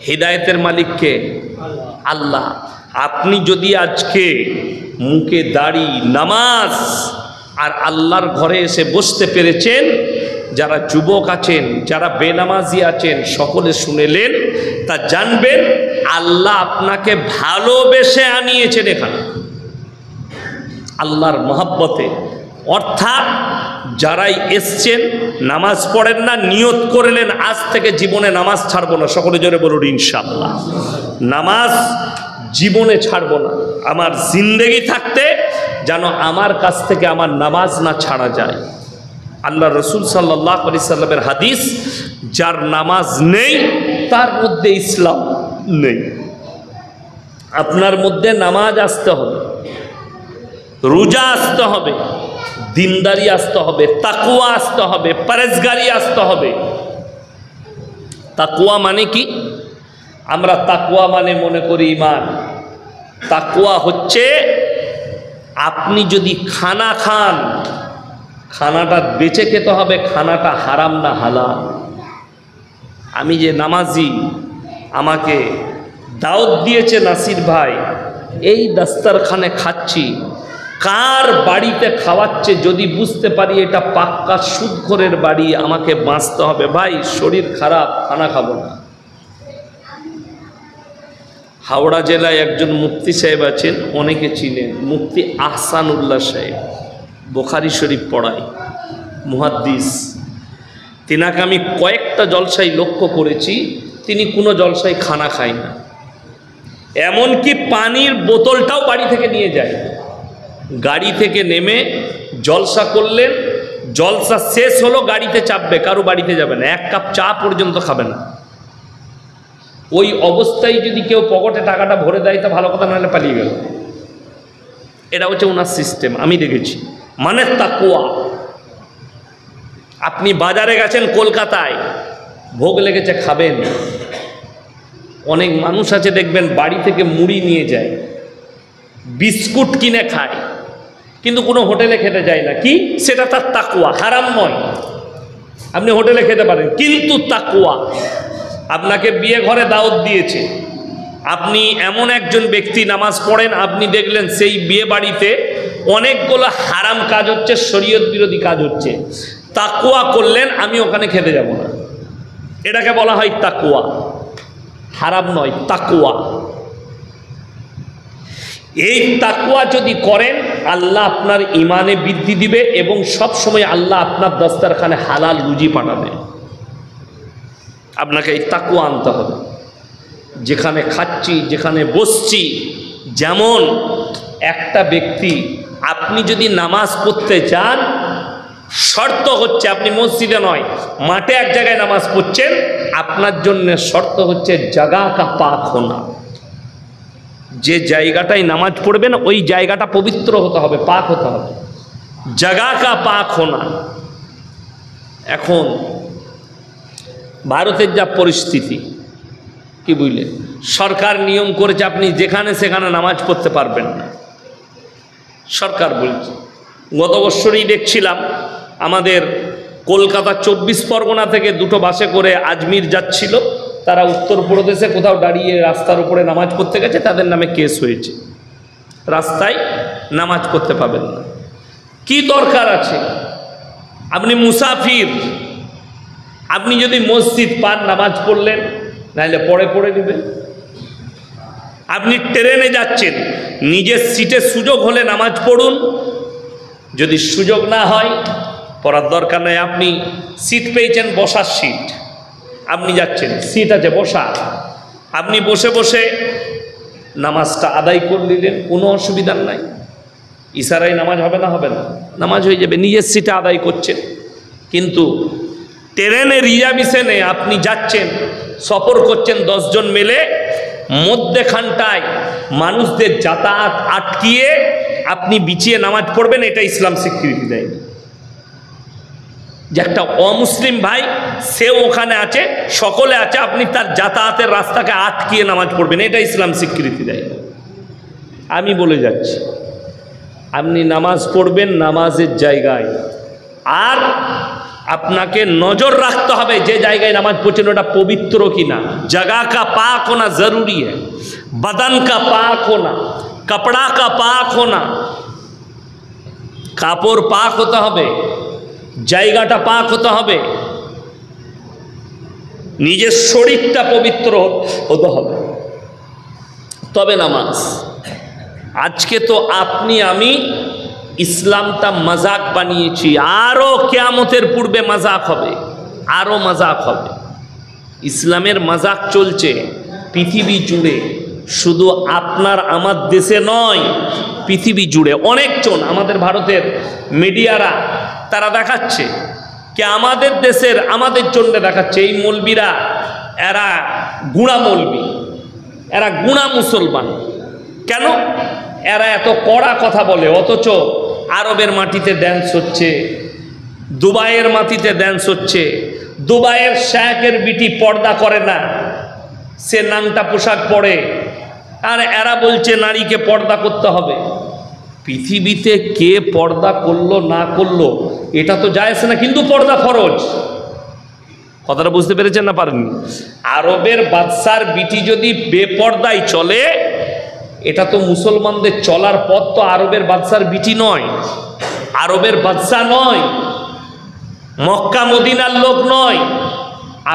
হিদায়েতের মালিককে আল্লাহ। আপনি যদি আজকে মুখে দাড়ি, নামাজ আর আল্লাহর ঘরে এসে বসতে পেরেছেন, যারা যুবক আছেন, যারা বেনামাজি আছেন, সকলে শুনেলেন, তা জানবেন আল্লাহ আপনাকে ভালোবেসে আনিয়েছেন এখানে আল্লাহর মহব্বতে। অর্থাৎ যারাই এসছেন নামাজ পড়েন না, নিয়ত করলেন আজ থেকে জীবনে নামাজ ছাড়বো না, সকলে জোরে বলুন ইনশাআল্লাহ। নামাজ জীবনে ছাড়বো না, আমার জিন্দেগি থাকতে যেন আমার কাছ থেকে আমার নামাজ না ছাড়া যায়। আল্লাহ রসুল সাল্লাল্লাহু আলাইহি সাল্লামের হাদিস, যার নামাজ নেই তার মধ্যে ইসলাম নেই। আপনার মধ্যে নামাজ আসতে হবে, রোজা আসতে হবে, দিনদারি আসতে হবে, তাকওয়া আসতে হবে, পরেজগারি আসতে হবে। তাকওয়া মানে কি? আমরা তাকওয়া মানে মনে করি ঈমান। তাকওয়া হচ্ছে আপনি যদি খানা খান, খানাটা বেঁচে খেতে হবে, খানাটা হারাম না হালাল। আমি যে নামাজি, আমাকে দাওয়াত দিয়েছে নাসির ভাই, এই দাস্তারখানে খাচ্ছি, কার বাড়িতে খাওয়াচ্ছে যদি বুঝতে পারি এটা পাক্কা সুদখোরের বাড়ি, আমাকে বাঁচতে হবে। ভাই শরীর খারাপ, খানা খাবো না। হাওড়া জেলায় একজন মুফতি সাহেব আছেন, অনেকে চিনেন, মুফতি আহসানুল্লাহ সাহেব, বুখারী শরীফ পড়ায়, মুহাদ্দিস। তিনাকে আমি কয়েকটা জলসায় লক্ষ্য করেছি, তিনি কোনো জলসায় খানা খায় না, এমনকি পানির বোতলটাও বাড়ি থেকে নিয়ে যায়। গাড়ি থেকে নেমে জলসা করলেন, জলসা শেষ হলো, গাড়িতে চাপবে, কারো বাড়িতে যাবে না, এক কাপ চা পর্যন্ত খাবে না। ওই অবস্থায় যদি কেউ পকেটে টাকাটা ভরে দেয় তা ভালো কথা, নাহলে পালিয়ে গেল। এটা হচ্ছে ওনার সিস্টেম, আমি দেখেছি। মানে তাকওয়া। আপনি বাজারে গেছেন কলকাতায়, ভোগ লেগেছে, খাবেন। অনেক মানুষ আছে দেখবেন বাড়ি থেকে মুড়ি নিয়ে যায়, বিস্কুট কিনে খায়, কিন্তু কোনো হোটেলে খেতে যায় না। কি? সেটা তার তাকওয়া, হারাম নয়, আপনি হোটেলে খেতে পারেন, কিন্তু তাকওয়া। আপনাকে বিয়ে ঘরে দাওয়াত দিয়েছে, আপনি এমন একজন ব্যক্তি নামাজ পড়েন, আপনি দেখলেন সেই বিয়ে বাড়িতে অনেকগুলো হারাম কাজ হচ্ছে, শরীয়ত বিরোধী কাজ হচ্ছে, তাকওয়া করলেন আমি ওখানে খেতে যাব না। এটাকে বলা হয় তাকওয়া, হারাম নয়, তাকওয়া। এই তাকওয়া যদি করেন, আল্লাহ আপনার ইমানে বৃদ্ধি দিবে এবং সব সময় আল্লাহ আপনার দস্তারখানে হালাল রুজি পাঠাবে। আপনাকে এই তাকওয়া আনতে হবে। যেখানে খাচ্ছি, যেখানে বসছি, যেমন একটা ব্যক্তি, আপনি যদি নামাজ পড়তে চান, শর্ত হচ্ছে আপনি মসজিদে নয়, মাঠে এক জায়গায় নামাজ পড়ছেন, আপনার জন্য শর্ত হচ্ছে জাগা কা পাক হোনা। যে জায়গাটায় নামাজ পড়বেন ওই জায়গাটা পবিত্র হতে হবে, পাক হতে হবে, জাগা কা পাক হোনা। এখন ভারতের যা পরিস্থিতি, কি বুঝলেন, সরকার নিয়ম করেছে আপনি যেখানে সেখানে নামাজ পড়তে পারবেন না। সরকার বলছে। গত বছরই দেখছিলাম আমাদের কলকাতা 24 পরগনা থেকে দুটো বাসে করে আজমির যাচ্ছিল, তারা উত্তরপ্রদেশে কোথাও দাঁড়িয়ে রাস্তার উপরে নামাজ পড়তে গেছে, তাদের নামে কেস হয়েছে। রাস্তায় নামাজ পড়তে পাবেন না। কি দরকার আছে? আপনি মুসাফির, আপনি যদি মসজিদ পান নামাজ পড়লেন, নাহলে পড়ে নেবেন। আপনি ট্রেনে যাচ্ছেন, নিজের সিটে সুযোগ হলে নামাজ পড়ুন, যদি সুযোগ না হয় পড়ার দরকার নেই। আপনি সিট পেয়েছেন, বসার সিট, আপনি যাচ্ছেন, সিট আছে বসা, আপনি বসে বসে নামাজটা আদায় করে নিলেন, কোনো অসুবিধা নাই। ইশারায় নামাজ হবে না? হবে না, নামাজ হয়ে যাবে, নিজের সিটে আদায় করছেন। কিন্তু ট্রেনে রিজার্ভেশনে আপনি যাচ্ছেন, সফর করছেন 10 জন মিলে, মধ্যেখানটায় মানুষদের যাতায়াত আটকিয়ে আপনি বিছিয়ে নামাজ পড়বেন, এটা ইসলাম স্বীকৃতি দেয়। যে একটা অমুসলিম ভাই সেও ওখানে আছে, সকলে আছে, আপনি তার যাতায়াতের রাস্তাকে আটকিয়ে নামাজ পড়বেন, এটা ইসলাম স্বীকৃতি দেয়। আমি বলে যাচ্ছি, আপনি নামাজ পড়বেন নামাজের জায়গায়, আর আপনাকে নজর রাখতে হবে যে জায়গায় নামাজ পড়ছেন ওটা পবিত্র কিনা। जगह का पाक होना जरूरी है, बदन का पाक होना, कपड़ा का पाक होना, কাপড় পাক হতে হবে, জায়গাটা পাক হতে হবে, নিজের শরীরটা পবিত্র হতে হবে, তবে নামাজ। আজকে তো আপনি আমি ইসলামটা মজাক বানিয়েছি, আরও কিয়ামতের পূর্বে মজাক হবে, আরও মজাক হবে। ইসলামের মজাক চলছে পৃথিবী জুড়ে, শুধু আপনার আমার দেশে নয়, পৃথিবী জুড়ে অনেকজন, আমাদের ভারতের মিডিয়ারা তারা দেখাচ্ছে কি আমাদের দেশের, আমাদের জন্য দেখাচ্ছে এই মৌলবীরা, এরা গুণা মৌলবী, এরা গুণা মুসলমান। কেন? এরা এত কড়া কথা বলে, অথচ আরবের মাটিতে ড্যান্স হচ্ছে, দুবাইয়ের মাটিতে ড্যান্স হচ্ছে। দুবাইয়ের শেখের বিটি পর্দা করে না, সে নাংটা পোশাক পরে, আর এরা বলছে নারীকে পর্দা করতে হবে। পৃথিবীতে কে পর্দা করলো না করলো এটা তো জায়েজ না, কিন্তু পর্দা ফরজ। কথাটা বুঝতে পেরেছেন না পারেননি? আরবের বাদশার বিটি যদি বেপর্দায় চলে, এটা তো মুসলমানদের চলার পথ তো আরবের বাদশার বিটি নয়, আরবের বাদশা নয়, মক্কা মদিনার লোক নয়।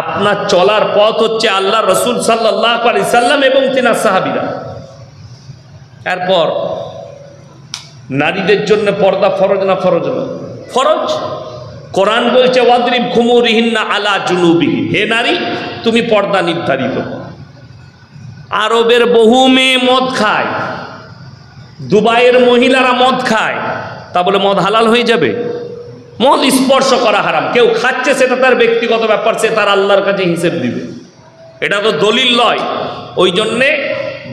আপনার চলার পথ হচ্ছে আল্লাহ রসুল সাল্লাল্লাহু আলাইহি সাল্লাম এবং তিনার সাহাবীরা। এরপর নারীদের জন্য পর্দা ফরজ না ফরজ না? ফরজ। কোরআন বলছে ওয়াদরিব খুমুরিহিন্না আলা জুনুবিহি, হে নারী তুমি পর্দা নির্ধারিত। আরবের বহু মেয়ে মদ খায়, দুবাইয়ের মহিলারা মদ খায়, তা বলে মদ হালাল হয়ে যাবে? মদ স্পর্শ করা হারাম। কেউ খাচ্ছে সেটা তার ব্যক্তিগত ব্যাপার, সে তার আল্লাহর কাছে হিসেব দিবে, এটা তো দলিল নয়। ওই জন্যে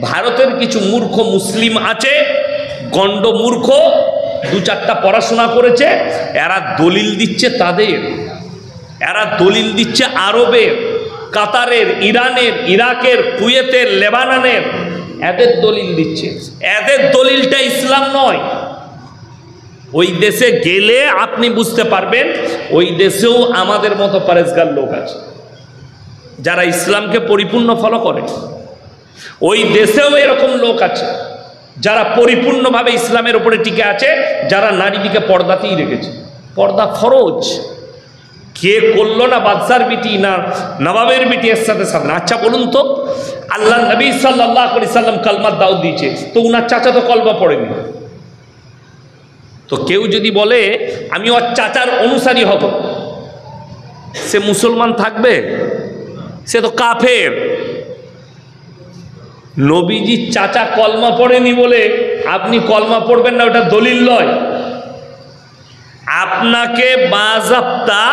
ভারতের কিছু মূর্খ মুসলিম আছে, গণ্ড মূর্খ, 2-4টা পড়াশোনা করেছে, এরা দলিল দিচ্ছে তাদের, এরা দলিল দিচ্ছে আরবের, কাতারের, ইরানের, ইরাকের, কুয়েতের, লেবাননের, এদের দলিল দিচ্ছে। এদের দলিলটা ইসলাম নয়। ওই দেশে গেলে আপনি বুঝতে পারবেন ওই দেশেও আমাদের মতো পরেজগার লোক আছে যারা ইসলামকে পরিপূর্ণ ফলো করে। ওই দেশেও এরকম লোক আছে যারা পরিপূর্ণভাবে ইসলামের উপরে টিকে আছে, যারা নারীদিকে পর্দাতেই রেখেছে। পর্দা ফরজ। কে করলো না? বাদশার বিটি না নবাবের বিটি এর সাথে সামনে। আচ্ছা বলুন তো, আল্লাহ নবী সাল্লাল্লাহু আলাইহি সাল্লাম কালমার দাওয়াত দিয়েছে, তো উনার চাচা তো কলমা পড়েনি। তো কেউ যদি বলে আমি ওর চাচার অনুসারী হব, সে মুসলমান থাকবে? সে তো কাফের। নবীজির চাচা কলমা পড়েনি বলে আপনি কলমা পড়বেন না, ওটা দলিল নয়। আপনাকে বাযাবতা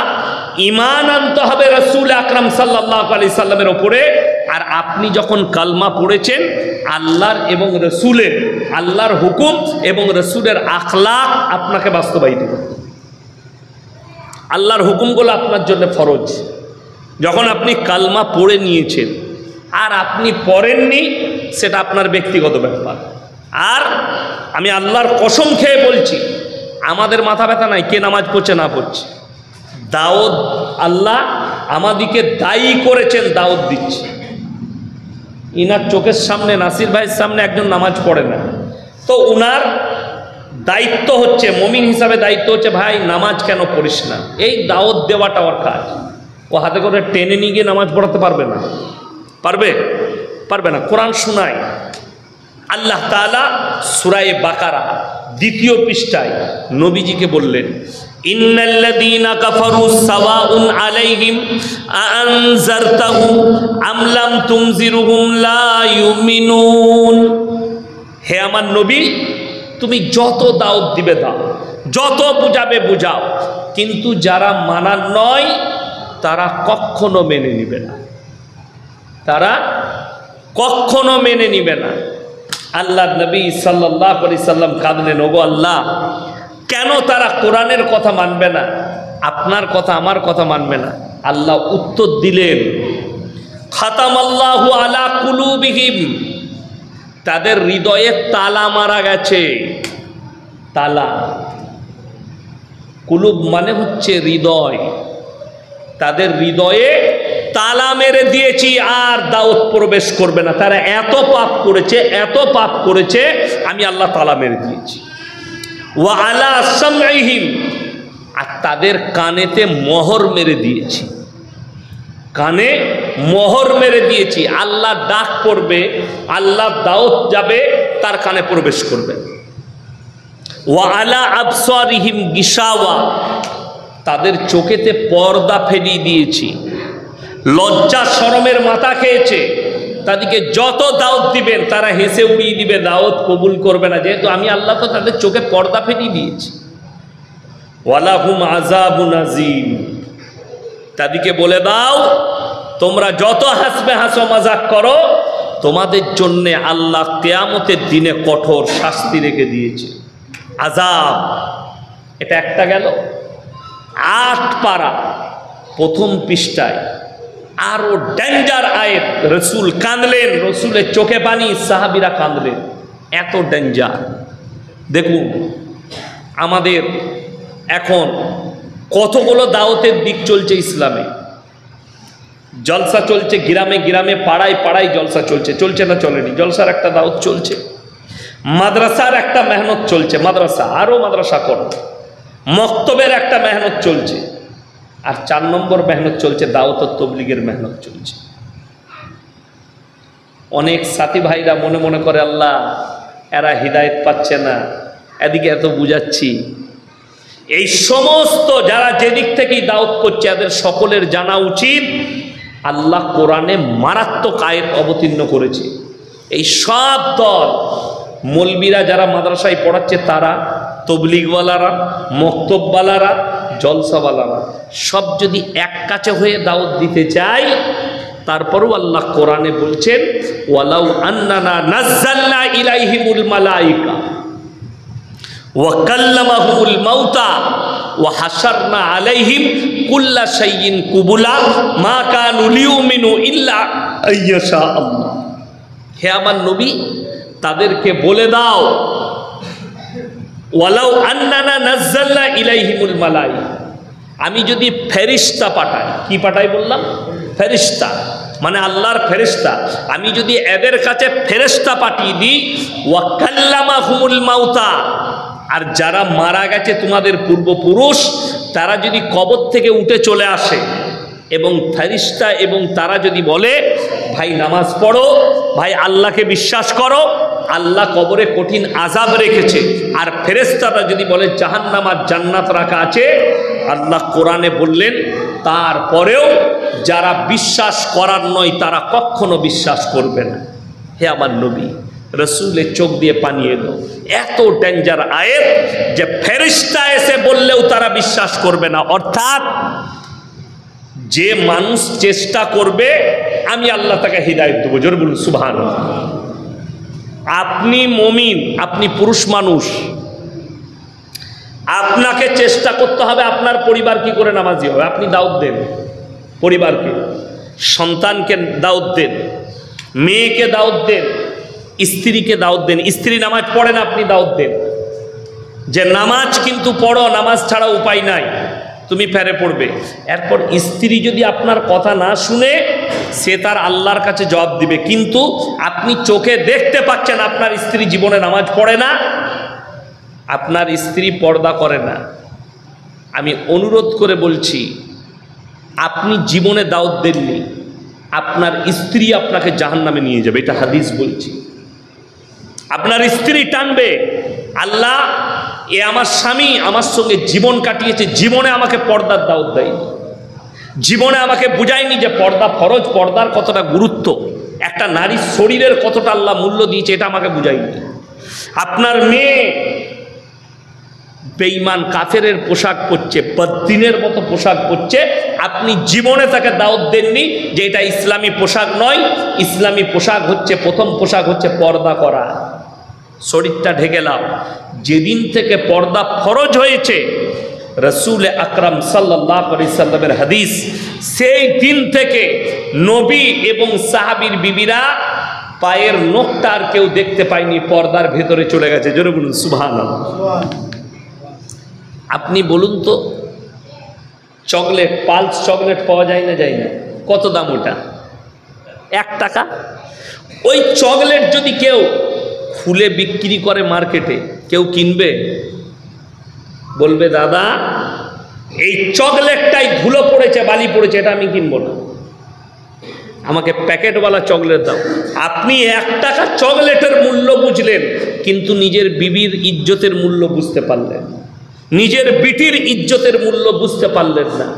ঈমান আনতে হবে রাসূল আকরাম সাল্লাল্লাহু আলাইহি সাল্লামের উপরে। আর আপনি যখন কালমা পড়েছেন, আল্লাহর এবং রসুলের, আল্লাহর হুকুম এবং রসুলের আখলাক আপনাকে বাস্তবায়িত করতে। আল্লাহর হুকুমগুলো আপনার জন্য ফরজ। যখন আপনি কালমা পড়ে নিয়েছেন আর আপনি পড়েননি, সেটা আপনার ব্যক্তিগত ব্যাপার। আর আমি আল্লাহর কসম খেয়ে বলছি, আমাদের মাথা ব্যথা নাই কে নামাজ পড়ছে না পড়ছে। দাওয়াত আল্লাহ আমাদিকে দায়ী করেছেন, দাওয়াত দিচ্ছি। ইনার চোখের সামনে, নাসির ভাইয়ের সামনে একজন নামাজ পড়ে না, তো উনার দায়িত্ব হচ্ছে, মুমিন হিসাবে দায়িত্ব হচ্ছে, ভাই নামাজ কেন পড়িস না, এই দাওয়াত দেওয়াটা ওর কাজ। ও হাতে করে টেনে নিয়ে গিয়ে নামাজ পড়াতে পারবে না, পারবে না। কোরআন শোনায় আল্লাহ তাআলা সূরা বাকারা 2 পৃষ্ঠায় নবীজিকে বললেন, ইন্নাল্লাযীনা কাফারু সাওয়াউন আলাইহিম আনজারতাহুম আম লাম তুনজিরুহুম লা ইউমিনুন। হে আমার নবী, তুমি যত দাওয়াত দিবে দাও, যত বুঝাবে বুঝাও, কিন্তু যারা মানার নয় তারা কখনো মেনে নিবে না, তারা কখনো মেনে নিবে না। আল্লাহ নবী সাল্লাল্লাহু আলাইহি সাল্লাম কাঁদলেন, ওগো আল্লাহ, কেন তারা কোরআনের কথা মানবে না, আপনার কথা আমার কথা মানবে না? আল্লাহ উত্তর দিলেন, খাতামাল্লাহু আলা কুলুবিহিম, তাদের হৃদয়ে তালা মারা গেছে। তালা, কুলুব মানে হচ্ছে হৃদয়, তাদের হৃদয়ে তালা মেরে দিয়েছি, আর দাওয়াত প্রবেশ করবে না। তারা এত পাপ করেছে, আমি আল্লাহ তালা মেরে দিয়েছি। ওয়া আলা সামঈহিম, আর তাদের কানেতে মোহর মেরে দিয়েছি, কানে মোহর মেরে দিয়েছি। আল্লাহ ডাক পড়বে, আল্লাহ দাওয়াত যাবে, তার কানে প্রবেশ করবে। ওয়া আলা আবসারিহিম গিশাওয়া, তাদের চোখেতে পর্দা ফেলিয়ে দিয়েছি, লজ্জা শরমের মাথা খেয়েছে। তাদেরকে যত দাওয়াত দিবেন তারা হেসে উড়িয়ে দিবে, দাওয়াত কবুল করবে না, যেহেতু আমি আল্লাহ তো তাদের চোখে পর্দা ফেলিয়ে দিয়েছি। ওয়ালাহুম আযাবুন আযীম, তাদেরকে বলে দাও, তোমরা যত হাসবে হাসো মাজাক করো, তোমাদের জন্য আল্লাহ কিয়ামতের দিনে কঠোর শাস্তি রেখে দিয়েছে, আযাব। এটা একটা গেল। 8 পারা 1ম পৃষ্ঠায় আরো ডেঞ্জার আয়াত। রসুল কাঁদলেন, রসুলের চোখে পানি, সাহাবীরা কাঁদলেন, এত ডেঞ্জার। দেখুন আমাদের এখন কতগুলো দাওয়াতের দিক চলছে ইসলামে, জলসা চলছে গ্রামে গ্রামে, পাড়ায় পাড়ায় জলসা চলছে না চলেনি? জলসার একটা দাওয়াত চলছে, মাদ্রাসার একটা মেহনত চলছে, মাদ্রাসা আরো মাদ্রাসা করো, মক্তবের একটা মেহনত চলছে, আর 4 নম্বর মেহনত চলছে দাওয়াত ও তাবলীগের মেহনত চলছে। অনেক সাথী ভাইরা মনে মনে করে, আল্লাহ এরা হিদায়াত পাচ্ছে না, এদিকে এত বুঝাচ্ছি। এই সমস্ত যারা যেদিক থেকেই দাওয়াত করছে, এদের সকলের জানা উচিত আল্লাহ কোরআনে মারাত্মক আয়াত অবতীর্ণ করেছে। এই সব দল, মৌলবীরা যারা মাদ্রাসায় পড়াচ্ছে তারা, তবলিগওয়ালারা, মক্তবওয়ালারা, জলসাওয়ালারা, সব যদি এক কাছে হয়ে দাওয়াত দিতে চাই, তারপরেও আল্লাহ কোরআনে বলছেন, ওয়ালাউ আন্নানা নাযালনা ইলাইহিমুল মালাইকা ওয়া কাল্লামাহুমুল মাউতা ওয়া হাসারনা আলাইহিম কুল্লা শাইইন কুবুলা মা কানু লিউমিনু ইল্লা আইয়াশা আল্লাহ। হে আমার নবী, তাদেরকে বলে দাও, ওয়ালাউ আন্নানা নাযালনা ইলাইহিমুল মালাইকা, আমি যদি ফেরেশতা পাঠাই, কি পাঠাই বললাম? ফেরেশতা, মানে আল্লাহর ফেরেশতা, আমি যদি এদের কাছে ফেরেশতা পাঠিয়ে দিই, ওয়া কাল্লামাহুমুল মাউতা, আর যারা মারা গেছে তোমাদের পূর্বপুরুষ, তারা যদি কবর থেকে উঠে চলে আসে, এবং ফেরেশতা এবং তারা যদি বলে, ভাই নামাজ পড়ো, ভাই আল্লাহকে বিশ্বাস করো, আল্লাহ কবরে কঠিন আযাব রেখেছে, আর ফেরেশতারা যদি বলে জাহান্নাম আর জান্নাত রাখা আছে, আল্লাহ কোরআনে বললেন তারপরেও যারা বিশ্বাস করার নয় তারা কখনো বিশ্বাস করবে না। হে আমার নবী, রসুলের চোখ দিয়ে পানি এলো। এত ডেঞ্জার আয়াত যে ফেরেশতা এসে বললেও তারা বিশ্বাস করবে না। অর্থাৎ যে মানুষ চেষ্টা করবে, আমি আল্লাহ তাকে হিদায়াত দেবো। জোরে বলুন সুবহানাল্লাহ। আপনি মুমিন, আপনি পুরুষ মানুষ, আপনাকে চেষ্টা করতে হবে আপনার পরিবার কি করে নামাজি হবে। আপনি দাওয়াত দেন পরিবারকে, সন্তানকে দাওয়াত দেন, মেয়েকে দাওয়াত দেন, স্ত্রীকে দাওয়াত দেন। স্ত্রী নামাজ পড়ে না, আপনি দাওয়াত দেন যে নামাজ কিন্তু পড়ো, নামাজ ছাড়া উপায় নাই, তুমি ফেরে পড়বে। এরপর স্ত্রী যদি আপনার কথা না শুনে, সে তার আল্লাহর কাছে জবাব দিবে। কিন্তু আপনি চোখে দেখতে পাচ্ছেন আপনার স্ত্রী জীবনে নামাজ পড়ে না, আপনার স্ত্রী পর্দা করে না। আমি অনুরোধ করে বলছি, আপনি জীবনে দাওয়াত দেননি, আপনার স্ত্রী আপনাকে জাহান্নামে নিয়ে যাবে, এটা হাদিস বলছি। আপনার স্ত্রী টানবে, আল্লাহ এ আমার স্বামী আমার সঙ্গে জীবন কাটিয়েছে, জীবনে আমাকে পর্দার দাওয়াত দেয়নি, জীবনে আমাকে বুঝায়নি যে পর্দা ফরজ, পর্দার কতটা গুরুত্ব, একটা নারীর শরীরের কতটা আল্লাহ মূল্য দিয়েছে, এটা আমাকে বুঝায়নি। আপনার মেয়ে বেঈমান কাফেরের পোশাক পরছে, বদ্দিনের মতো পোশাক পরছে, আপনি জীবনে তাকে দাওয়াত দেননি যে এটা ইসলামী পোশাক নয়, ইসলামী পোশাক হচ্ছে, প্রথম পোশাক হচ্ছে পর্দা করা, শরীরটা ঢেকে নাও। যেদিন থেকে পর্দা ফরজ হয়েছে, রসুল আকরাম সাল্লাল্লাহু আলাইহি সাল্লামের হাদিস, সেই দিন থেকে নবী এবং সাহাবীর বিবিরা পায়ের নখটা আর কেউ দেখতে পায়নি, পর্দার ভেতরে চলে গেছে। জোরে বলুন সুবহানাল্লাহ। আপনি বলুন তো, চকলেট, পালস চকলেট পাওয়া যায় না, যায় না? কত দাম ওটা? 1 টাকা। ওই চকলেট যদি কেউ খুলে বিক্রি করে মার্কেটে, কেউ কিনবে? বলবে দাদা এই চকলেটটাই ধুলো পড়েছে, বালি পড়েছে, এটা আমি কিনবো না, আমাকে প্যাকেটওয়ালা চকলেট দাও। আপনি 1 টাকা চকলেটের মূল্য বুঝলেন, কিন্তু নিজের বিবির ইজ্জতের মূল্য বুঝতে পারলেন, নিজের বিটির ইজ্জতের মূল্য বুঝতে পারলেন না,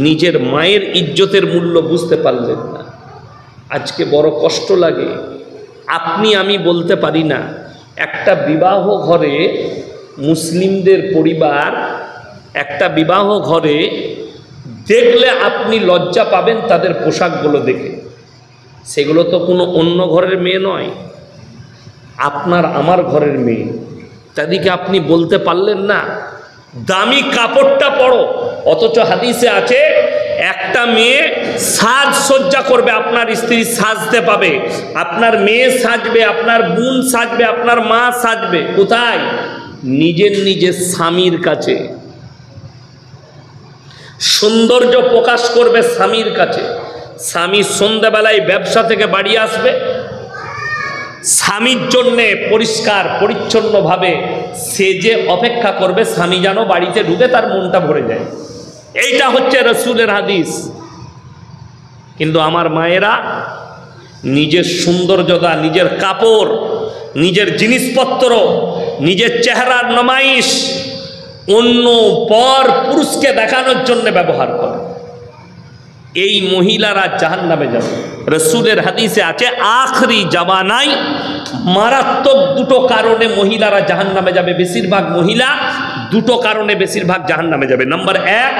নিজের মায়ের ইজ্জতের মূল্য বুঝতে পারলেন না। আজকে বড় কষ্ট লাগে। আপনি আমি বলতে পারি না, একটা বিবাহ ঘরে মুসলিমদের পরিবার, একটা বিবাহ ঘরে দেখলে আপনি লজ্জা পাবেন তাদের পোশাকগুলো দেখে। সেগুলো তো কোনো অন্য ঘরের মেয়ে নয়, আপনার আমার ঘরের মেয়ে। তাদেরকে আপনি বলতে পারলেন না দামি কাপড়টা পরো, অথচ হাদিসে আছে একটা মেয়ে সাজসজ্জা করবে, আপনার স্ত্রী সাজতে পাবে, আপনার মেয়ে সাজবে, আপনার বোন সাজবে, আপনার মা সাজবে। কোথায়? নিজের নিজের স্বামীর কাছে। সৌন্দর্য প্রকাশ করবে স্বামীর কাছে। স্বামী সন্ধ্যাবেলায় ব্যবসা থেকে বাড়ি আসবে, স্বামীর জন্যে পরিষ্কার পরিচ্ছন্নভাবে সেজে অপেক্ষা করবে, স্বামী যেন বাড়িতে ঢুকে তার মনটা ভরে যায়। এইটা হচ্ছে রসুলের হাদিস। কিন্তু আমার মায়েরা নিজের সৌন্দর্যতা, নিজের কাপড়, নিজের জিনিসপত্র, নিজের চেহারার নমাইশ অন্য পর পুরুষকে দেখানোর জন্য ব্যবহার করে। এই মহিলারা জাহান্নামে যাবে। রসুলের হাদিসে আছে আখরি জামানায় মারাত্মক 2টো কারণে মহিলারা জাহান্নামে যাবে। বেশিরভাগ মহিলা 2টো কারণে বেশিরভাগ জাহান্নামে যাবে। নাম্বার 1,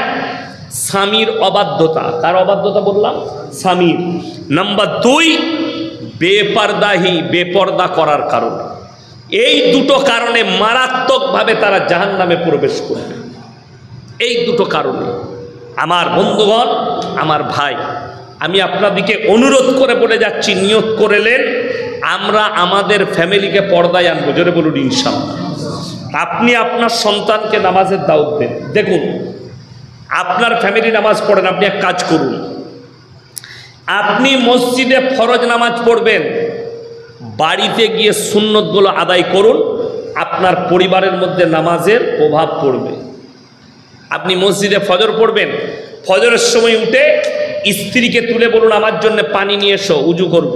স্বামীর অবাধ্যতা। কার অবাধ্যতা বললাম? স্বামীর। নাম্বার 2, বেপর্দা করার কারণে। এই 2টো কারণে মারাত্মকভাবে তারা জাহান্নামে প্রবেশ করবে। এই 2টো কারণে। আমার বন্ধুগণ, আমার ভাই, আমি আপনাদেরকে অনুরোধ করে বলে যাচ্ছি, নিয়ত করেলেন আমরা আমাদের ফ্যামিলিকে পর্দায় আনবো। জোরে বলুন ইনশাআল্লাহ। আপনি আপনার সন্তানকে নামাজের দাওয়াত দেন। দেখুন, আপনার ফ্যামিলি নামাজ পড়েন, আপনি এক কাজ করুন, আপনি মসজিদে ফরজ নামাজ পড়বেন, বাড়িতে গিয়ে সুন্নতগুলো আদায় করুন, আপনার পরিবারের মধ্যে নামাজের প্রভাব পড়বে। আপনি মসজিদে ফজর পড়বেন, ফজরের সময় উঠে স্ত্রীকে তুলে বলুন আমার জন্য পানি নিয়ে এসো, উজু করব।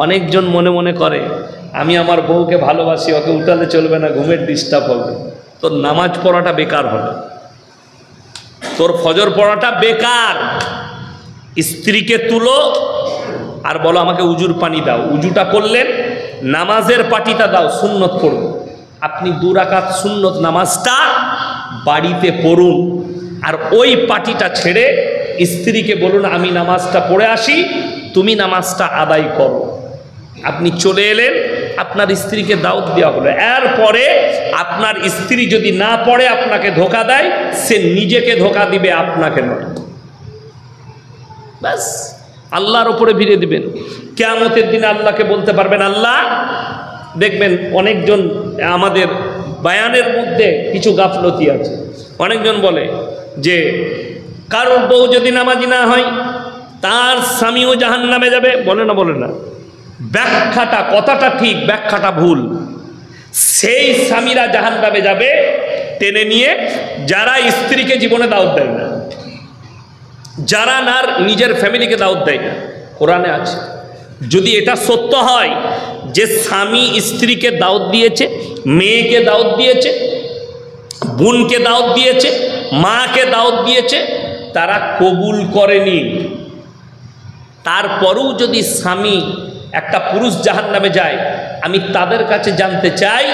অনেকজন মনে মনে করে আমি আমার বউকে ভালোবাসি, ওকে উঠালে চলবে না, ঘুমের ডিস্টার্ব হবে। তোর নামাজ পড়াটা বেকার হবে, তোর ফজর পড়াটা বেকার। স্ত্রীকে তুলো আর বলো আমাকে উজুর পানি দাও। উজুটা করলেন, নামাজের পাটিটা দাও, সুন্নত পড়ব। আপনি 2 রাকাত সুন্নত নামাজটা বাড়িতে পড়ুন, আর ওই পাটিটা ছেড়ে স্ত্রীকে বলুন আমি নামাজটা পড়ে আসি, তুমি নামাজটা আদায় করো। আপনি চলে এলেন, আপনার স্ত্রীকে দাওয়াত দেওয়া হলো। এরপরে আপনার স্ত্রী যদি না পড়ে আপনাকে ধোঁকা দেয়, সে নিজেকে ধোঁকা দিবে, আপনাকে নয়। ব্যাস, আল্লাহর ওপরে ভিড়ে দিবেন। কিয়ামতের দিনে আল্লাহকে বলতে পারবেন, আল্লাহ দেখবেন অনেকজন আমাদের বায়ানের মধ্যে কিছু গাফলতি আছে। অনেকজন বলে যে কারোর বউ যদি নামাজি না হয় তার স্বামীও জাহান্নামে যাবে। বলে না, বলে না, ব্যাখ্যাটা, কথাটা ঠিক, ব্যাখ্যাটা ভুল। সেই স্বামীরা জাহান্নামে যাবে টেনে নিয়ে যারা স্ত্রীকে জীবনে দাওয়াত দেয় না, যারা নার নিজের ফ্যামিলিকে দাওয়াত দেয় না। কোরআনে আছে। যদি এটা সত্য হয় যে স্বামী স্ত্রীকে দাওয়াত দিয়েছে, মেয়েকে দাওয়াত দিয়েছে, বোনকে দাওয়াত দিয়েছে, মাকে দাওয়াত দিয়েছে, তারা কবুল করেনি, তারপরেও যদি স্বামী একটা পুরুষ জাহান্নামে যায়, আমি তাদের কাছে জানতে চাই,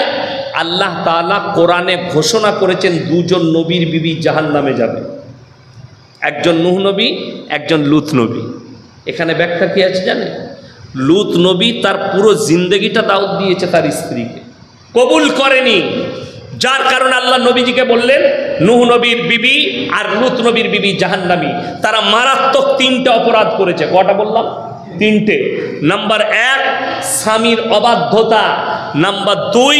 আল্লাহ তাআলা কোরআনে ঘোষণা করেছেন দুজন নবীর বিবি জাহান্নামে যাবে, একজন নূহ নবী, একজন লূত নবী। এখানে ব্যাখ্যা কি আছে জানেন? লূত নবী তার পুরো জিন্দেগিটা দাওয়াত দিয়েছে তার স্ত্রীকে, কবুল করেনি, যার কারণে আল্লাহ নবীজিকে বললেন নূহ নবীর বিবি আর লূত নবীর বিবি জাহান্নামী। তারা মারাত্মক তিনটে অপরাধ করেছে। কটা বললাম? তিনটে। নাম্বার 1 স্বামীর অবাধ্যতা, নাম্বার 2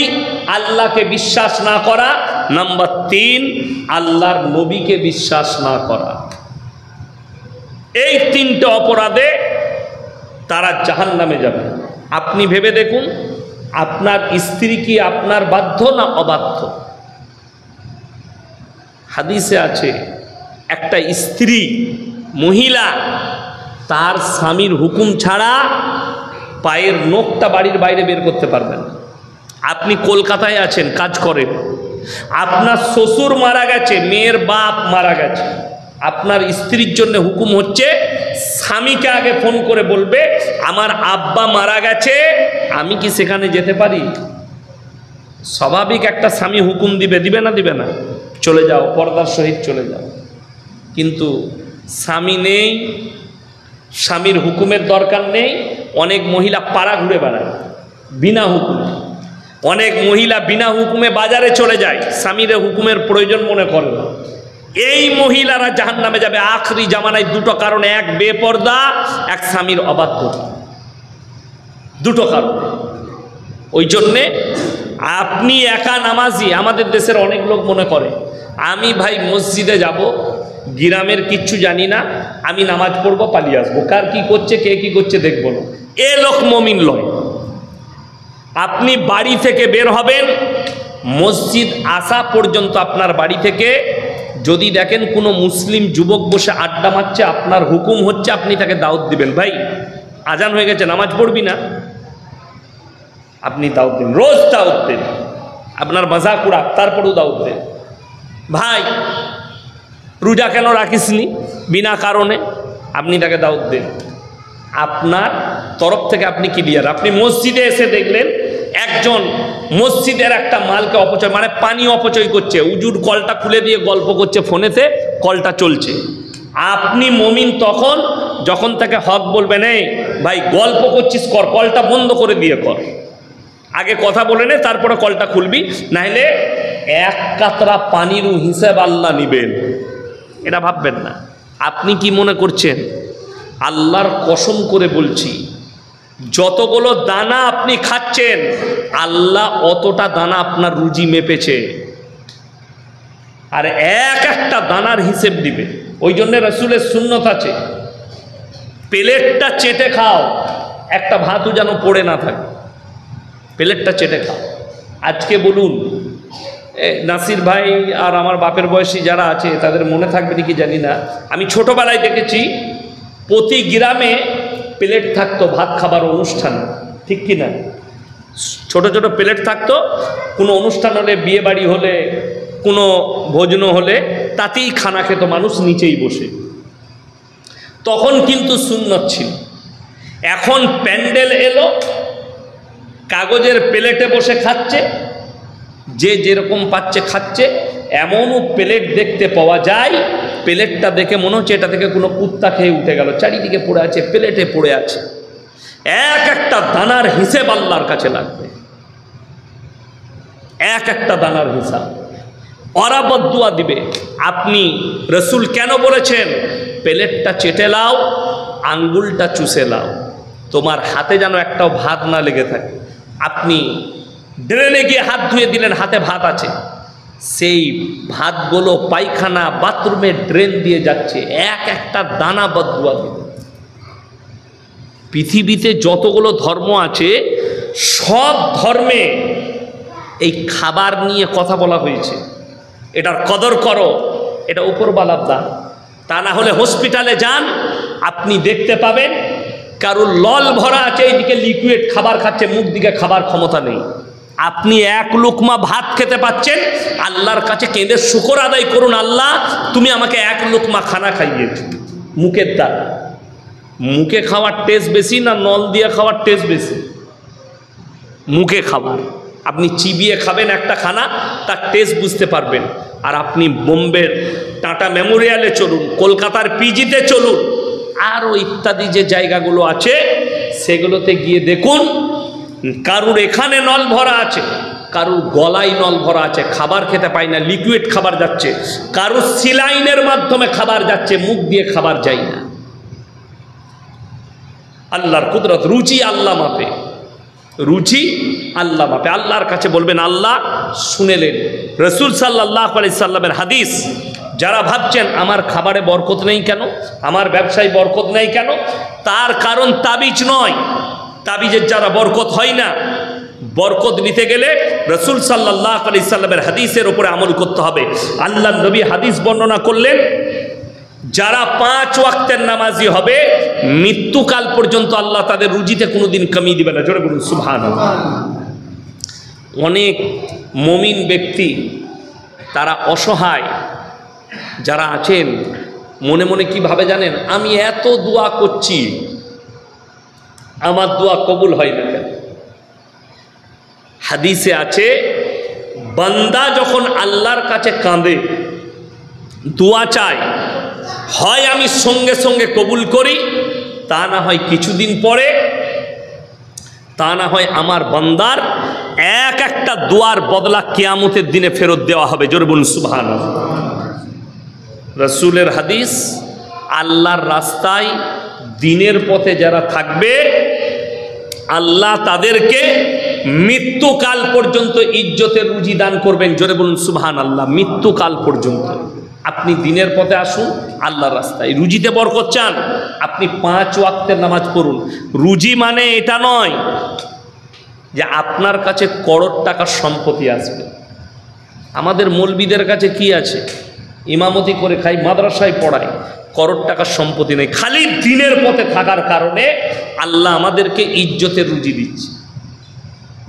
আল্লাহকে বিশ্বাস না করা, নাম্বার 3 আল্লাহর নবীকে বিশ্বাস না করা। এই তিনটে অপরাধে তারা জাহান্নামে যাবে। আপনি ভেবে দেখুন, আপনার স্ত্রী কি আপনার বাধ্য না অবাধ্য? হাদিসে আছে একটা স্ত্রী, মহিলা, তার স্বামীর হুকুম ছাড়া পায়ের নখটা বাড়ির বাইরে বের করতে পারবেন। আপনি কলকাতায় আছেন, কাজ করেন, আপনার শ্বশুর মারা গেছে, মেয়ের বাপ মারা গেছে, আপনার স্ত্রীর জন্য হুকুম হচ্ছে স্বামীকে আগে ফোন করে বলবে আমার আব্বা মারা গেছে, আমি কি সেখানে যেতে পারি? স্বাভাবিক একটা স্বামী হুকুম দিবে, দিবে না? দিবে না? চলে যাও, পর্দার সহিত চলে যাও। কিন্তু স্বামী নেই, স্বামীর হুকুমের দরকার নেই, অনেক মহিলা পাড়া ঘুরে বেড়ায় বিনা হুকুমে, অনেক মহিলা বিনা হুকুমে বাজারে চলে যায়, স্বামীর হুকুমের প্রয়োজন মনে করে না। এই মহিলারা জাহান্নামে যাবে আখরি জামানায়। দুটো কারণ, এক বেপর্দা, এক স্বামীর অবাধ্যতা, দুটো কারণ। ওই জন্যে আপনি একা নামাজি, আমাদের দেশের অনেক লোক মনে করে আমি ভাই মসজিদে যাব, গ্রামের কিচ্ছু জানি না, আমি নামাজ পড়বো, পালিয়ে আসবো, কার কি করছে কে কি করছে দেখবো না। এ লোক মুমিন লয়। আপনি বাড়ি থেকে বের হবেন, মসজিদ আসা পর্যন্ত আপনার বাড়ি থেকে যদি দেখেন কোনো মুসলিম যুবক বসে আড্ডা মারছে, আপনার হুকুম হচ্ছে আপনি তাকে দাওয়াত দিবেন, ভাই আজান হয়ে গেছে নামাজ পড়বি না, আপনি দাওয়াত দিন, রোজ দাওয়াত দেন, আপনার মজাক উড়াক তারপরেও দাওয়াত দেন। ভাই রোজা কেন রাখিসনি বিনা কারণে, আপনি তাকে দাওয়াত দেন। আপনার তরফ থেকে আপনি ক্লিয়ার। আপনি মসজিদে এসে দেখলেন একজন মসজিদের একটা মালকে অপচয়, মানে পানি অপচয় করছে, উজুর কলটা খুলে দিয়ে গল্প করছে ফোনেতে, কলটা চলছে। আপনি মুমিন তখন যখন তাকে হক বলবেন, এই ভাই গল্প করছিস কর, কলটা বন্ধ করে দিয়ে কর, আগে কথা বলে নে তারপরে কলটা খুলবি, নাহলে এক কাতরা পানিরও হিসাব আল্লাহ নিবেন। এটা ভাববেন না। আপনি কি মনে করছেন? আল্লাহর কসম করে বলছি, যতগুলো দানা আপনি খাচ্ছেন আল্লাহ অতটা দানা আপনার রুজি মেপেছে, আর এক একটা দানার হিসেব দিবে। ওই জন্য রাসূলের সুন্নত আছে, প্লেটটা চেটে খাও, একটা ভাতও যেন পড়ে না থাকে, প্লেটটা চেটে খাও। আজকে বলুন নাসির ভাই আর আমার বাপের বয়সী যারা আছে তাদের মনে থাকবে নাকি জানি না, আমি ছোটবেলায় দেখেছি প্রতি গ্রামে প্লেট থাকতো ভাত খাবার অনুষ্ঠান, ঠিক কি না? ছোট ছোট প্লেট থাকতো, কোনো অনুষ্ঠান হলে, বিয়ে বাড়ি হলে, কোনো ভোজন হলে তাতেই খানা খেত মানুষ নিচেই বসে। তখন কিন্তু সুন্নত ছিল। এখন প্যান্ডেল এলো, কাগজের প্লেটে বসে খাচ্ছে, যে যেরকম পাচ্ছে খাচ্ছে। এমনও প্লেট দেখতে পাওয়া যায়, প্লেটটা দেখে মনে হচ্ছে এটা থেকে কোনো কুত্তা খেয়ে উঠে গেল, চারিদিকে পড়ে আছে, প্লেটে পড়ে আছে। এক একটা দানার হিসেব আল্লাহর কাছে লাগবে, এক একটা দানার হিসাব। ওরা বদদুয়া দিবে। আপনি রসুল কেন বলেছেন প্লেটটা চেটে লাও, আঙ্গুলটা চুষে নাও, তোমার হাতে যেন একটাও ভাত না লেগে থাকে। আপনি ড্রেনে গিয়ে হাত ধুয়ে দিলেন, হাতে ভাত আছে, সেই ভাতগুলো পায়খানা বাথরুমে ড্রেন দিয়ে যাচ্ছে, একটা দানা বদুয়া দিবে। পৃথিবীতে যতগুলো ধর্ম আছে সব ধর্মে এই খাবার নিয়ে কথা বলা হয়েছে। এটার কদর করো, এটা উপরওয়ালার দান। তা না হলে হসপিটালে যান, আপনি দেখতে পাবেন কারোর লল ভরা আছে, এইদিকে লিকুইড খাবার খাচ্ছে, মুখ দিকে খাবার ক্ষমতা নেই। আপনি এক লুকমা ভাত খেতে পাচ্ছেন, আল্লাহর কাছে কেঁদে শুকর আদায় করুন, আল্লাহ তুমি আমাকে এক লুকমা খানা খাইয়েছ। মুখের দান, মুখে খাওয়ার টেস্ট বেশি না নল দিয়ে খাওয়ার টেস্ট বেশি? মুখে খাবার, আপনি চিবিয়ে খাবেন একটা খানা, তার টেস্ট বুঝতে পারবেন। আর আপনি বোম্বের টাটা মেমোরিয়ালে চলুন, কলকাতার পিজিতে চলুন, আরও ইত্যাদি যে জায়গাগুলো আছে সেগুলোতে গিয়ে দেখুন, কারুর এখানে নল ভরা আছে, কারুর গলায় নল ভরা আছে, খাবার খেতে পায় না, লিকুইড খাবার যাচ্ছে, কারুর সিলাইনের মাধ্যমে খাবার যাচ্ছে, মুখ দিয়ে খাবার যায় না। আল্লাহর কুদরত, রুচি আল্লাহ মাপে, রুচি আল্লাহ মাপে। আল্লাহর কাছে বলবেন, আল্লাহ শুনেলেন। রসুল সাল্লাল্লাহু আলাইহি সাল্লামের হাদিস, যারা ভাবছেন আমার খাবারে বরকত নেই কেন, আমার ব্যবসায় বরকত নেই কেন, তার কারণ তাবিজ নয়। তাবিজের যারা বরকত হয় না, বরকত নিতে গেলে রসুল সাল্লাল্লাহু আলাইহি সাল্লামের হাদিসের উপরে আমল করতে হবে। আল্লাহ নবী হাদিস বর্ণনা করলেন, যারা 5 ওয়াক্তের নামাজি হবে মৃত্যুকাল পর্যন্ত আল্লাহ তাদের রুজিতে কোনোদিন কমি দিবে না। জোরে বলুন সুবহানাল্লাহ। অনেক মুমিন ব্যক্তি তারা অসহায় যারা আছেন, মনে মনে কি ভাবে জানেন, আমি এত দোয়া করছি, আমার দোয়া কবুল হয় না কেন? হাদিসে আছে, বান্দা যখন আল্লাহর কাছে কাঁদে, দোয়া চায়, হয় আমি সঙ্গে সঙ্গে কবুল করি, তা না হয় কিছুদিন পরে, তা না হয় আমার বান্দার একটা দোয়ার বদলা কিয়ামতের দিনে ফেরত দেওয়া হবে। জোরে বলুন সুবহানাল্লাহ। রাসূলের হাদিস, আল্লাহর রাস্তায় দিনের পথে যারা থাকবে আল্লাহ তাদেরকে মৃত্যুকাল পর্যন্ত ইজ্জতের রুজি দান করবেন। জোরে বলুন সুবহানাল্লাহ। মৃত্যুকাল পর্যন্ত আপনি দিনের পথে আসুন, আল্লাহর রাস্তায় রুজিতে বরকত চান, আপনি 5 ওয়াক্তের নামাজ পড়ুন। রুজি মানে এটা নয় যে আপনার কাছে করোড় টাকার সম্পত্তি আসবে। আমাদের মৌলবীদের কাছে কি আছে? ইমামতি করে খাই, মাদ্রাসায় পড়ায়, করোড় টাকার সম্পত্তি নেই। খালি দিনের পথে থাকার কারণে আল্লাহ আমাদেরকে ইজ্জতের রুজি দিচ্ছে।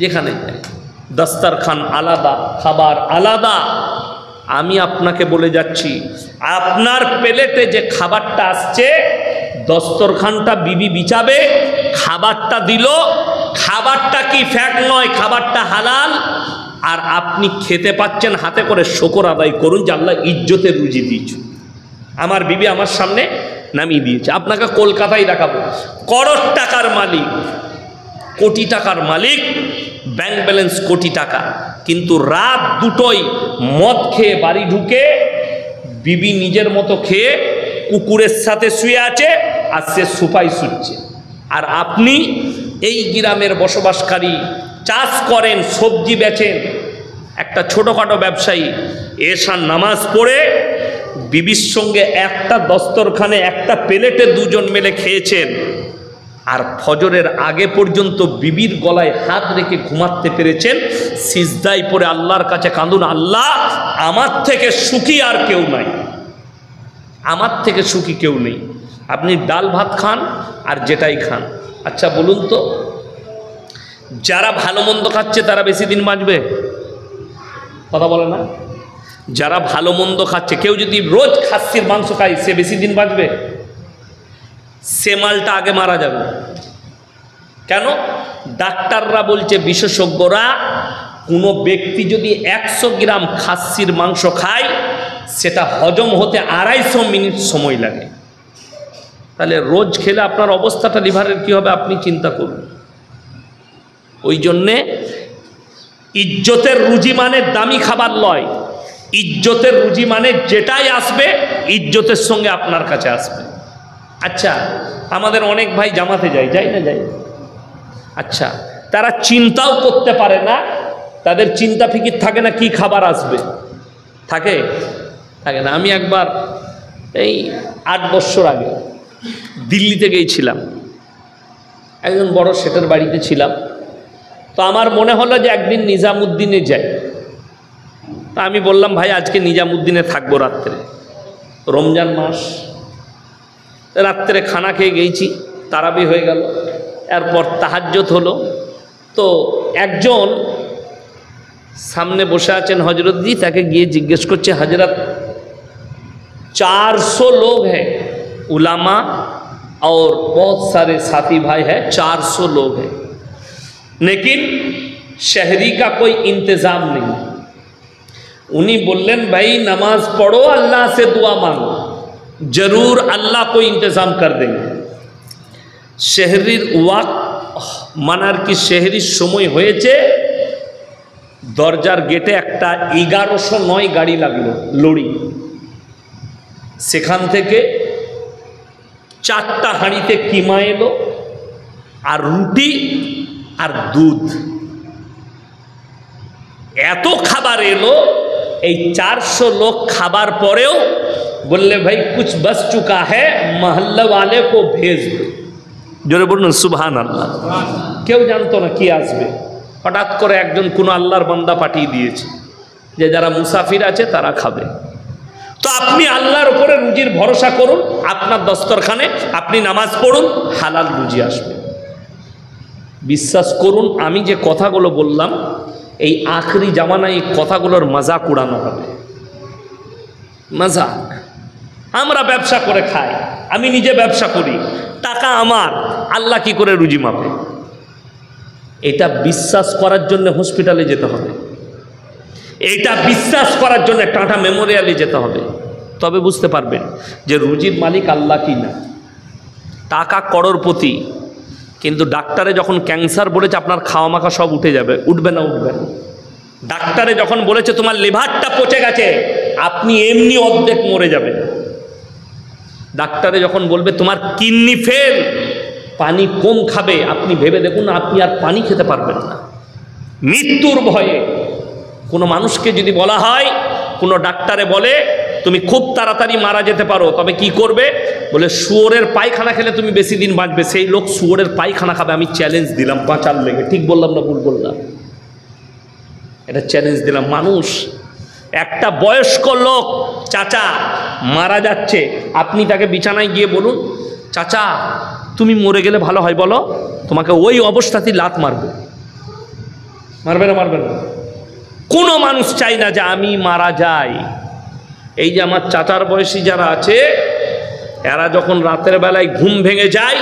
যেখানে দস্তরখান আলাদা, খাবার আলাদা। আমি আপনাকে বলে যাচ্ছি, আপনার প্লেটে যে খাবারটা আসছে, দস্তরখানটা বিবি বিছাবে, খাবারটা দিল, খাবারটা কি ফ্যাট নয়, খাবারটা হালাল, আর আপনি খেতে পাচ্ছেন হাতে করে, শুকর আদায় করুন যে আল্লাহ ইজ্জতের রুজি দিয়েছে। আমার বিবি আমার সামনে নামিয়ে দিয়েছে। আপনাকে কলকাতায় দেখাবো, করোড় টাকার মালিক, কোটি টাকার মালিক, ব্যাংক ব্যালেন্স কোটি টাকা, কিন্তু রাত 2টোয় মদ খেয়ে বাড়ি ঢুকে বিবি নিজের মতো খেয়ে কুকুরের সাথে শুয়ে আছে, আর সে সুপাই শুচ্ছে। আর আপনি এই গ্রামের বসবাসকারী, চাষ করেন, সবজি বেচেন, একটা ছোটোখাটো ব্যবসায়ী, এশার নামাজ পড়ে বিবির সঙ্গে একটা দস্তরখানে একটা প্লেটে 2 জন মিলে খেয়েছেন, আর ফজরের আগে পর্যন্ত বিবির গলায় হাত রেখে ঘুমাতে পেরেছেন। সিজদায় পড়ে আল্লাহর কাছে কাঁদুন, আল্লাহ আমার থেকে সুখী আর কেউ নাই, আমার থেকে সুখী কেউ নেই। আপনি ডাল ভাত খান আর যেটাই খান। আচ্ছা বলুন তো, যারা ভালো মন্দ খাচ্ছে তারা বেশি দিন বাঁচবে? কথা বলে না? যারা ভালো মন্দ খাচ্ছে, কেউ যদি রোজ খাসির মাংস খায়, সে বেশি দিন বাঁচবে? সে মালটা আগে মারা যাবে। কেন? ডাক্তাররা বলছে, বিশেষজ্ঞরা, কোনো ব্যক্তি যদি 100 গ্রাম খাসির মাংস খায়, সেটা হজম হতে 250 মিনিট সময় লাগে। তাহলে রোজ খেলে আপনার অবস্থাটা লিভারের কী হবে আপনি চিন্তা করুন। ওই জন্যে ইজ্জতের রুজি মানে দামি খাবার নয়, ইজ্জতের রুজি মানে যেটাই আসবে ইজ্জতের সঙ্গে আপনার কাছে আসবে। আচ্ছা, আমাদের অনেক ভাই জামাতে যায়, যাই না যাই? আচ্ছা, তারা চিন্তাও করতে পারে না, তাদের চিন্তা ফিকির থাকে না কি খাবার আসবে, থাকে থাকে না। আমি একবার এই 8 বছর আগে দিল্লিতে গিয়েছিলাম, একজন বড় শেঠের বাড়িতে ছিলাম। তো আমার মনে হলো যে একদিন নিজামুদ্দিনে যাই। তা আমি বললাম, ভাই আজকে নিজামুদ্দিনে থাকবো রাত্রে, রমজান মাস। রাত্রে খানা খেয়ে গেছি, তারাবি হয়ে গেল, এরপর তাহাজ্জুদ হলো। তো একজন সামনে বসে আছেন হজরতজি, তাকে গিয়ে জিজ্ঞেস করছে, হজরত 400 लोग हैं उलामा और बहुत सारे साथी भाई हैं, 400 लोग हैं, लेकिन शहरी का कोई इंतज़ाम नहीं। उन्हीं बोलें, भाई नमाज पढ़ो, अल्लाह से दुआ मांगो, जरूर अल्लाह को इंतज़ाम कर देंगे। शहरीर ওয়াক্ত মানার কি শহরির সময় হয়েছে, দরজার গেটে একটা 1109 গাড়ি লাগলো, লরি। সেখান থেকে 4টা হাঁড়িতে কিমা এলো, আর রুটি আর দুধ, এত খাবার এলো। এই 400 লোক খাবার পরেও বললে, ভাই কুছ বস চুকা হ্যায়, মহল্লা ওয়ালে কো ভেজ দো। জোরে বলুন সুবহানাল্লাহ। কেউ জানতো না কি আসবে, হঠাৎ করে একজন কোনো আল্লাহর বান্দা পাঠিয়ে দিয়েছে যে যারা মুসাফির আছে তারা খাবে। তো আপনি আল্লাহর উপরে রুজির ভরসা করুন, আপনার দস্তরখানে আপনি নামাজ পড়ুন, হালাল রুজি আসবে। বিশ্বাস করুন, আমি যে কথাগুলো বললাম, এই আখরি জামানায় এই কথাগুলোর মজাক উড়ানো হবে, মজাক। আমরা ব্যবসা করে খাই, আমি নিজে ব্যবসা করি, টাকা আমার, আল্লাহ কি করে রুজি মাপে? এটা বিশ্বাস করার জন্য হসপিটালে যেতে হবে, এটা বিশ্বাস করার জন্য টাটা মেমোরিয়ালে যেতে হবে, তবে বুঝতে পারবেন যে রুজির মালিক আল্লাহ কি না। টাকা করোড়পতি, কিন্তু ডাক্তারে যখন ক্যান্সার বলেছে আপনার খাওয়া মাখা সব উঠে যাবে, উঠবে না? উঠবে না। ডাক্তারে যখন বলেছে তোমার লিভারটা পচে গেছে, আপনি এমনি অর্ধেক মরে যাবেন। ডাক্তারে যখন বলবে তোমার কিডনি ফেল, পানি কম খাবে, আপনি ভেবে দেখুন আপনি আর পানি খেতে পারবেন না। মৃত্যুর ভয়ে কোনো মানুষকে যদি বলা হয়, কোনো ডাক্তারে বলে তুমি খুব তাড়াতাড়ি মারা যেতে পারো, তবে কি করবে? বলে শুয়োরের পায়খানা খেলে তুমি বেশি দিন বাঁচবে। সেই লোক শুয়োরের পায়খানা খাবে। আমি চ্যালেঞ্জ দিলাম বাঁচার লেগে, ঠিক বললাম না ভুল বললাম? এটা চ্যালেঞ্জ দিলাম। মানুষ, একটা বয়স্ক লোক চাচা মারা যাচ্ছে, আপনি তাকে বিছানায় গিয়ে বলুন, চাচা তুমি মরে গেলে ভালো হয় বলো, তোমাকে ওই অবস্থাতেই লাত মারবে। মারবে না? মারবে না? কোনো মানুষ চাই না যে আমি মারা যাই। এই যে আমার চাচার বয়সী যারা আছে, এরা যখন রাতের বেলায় ঘুম ভেঙে যায়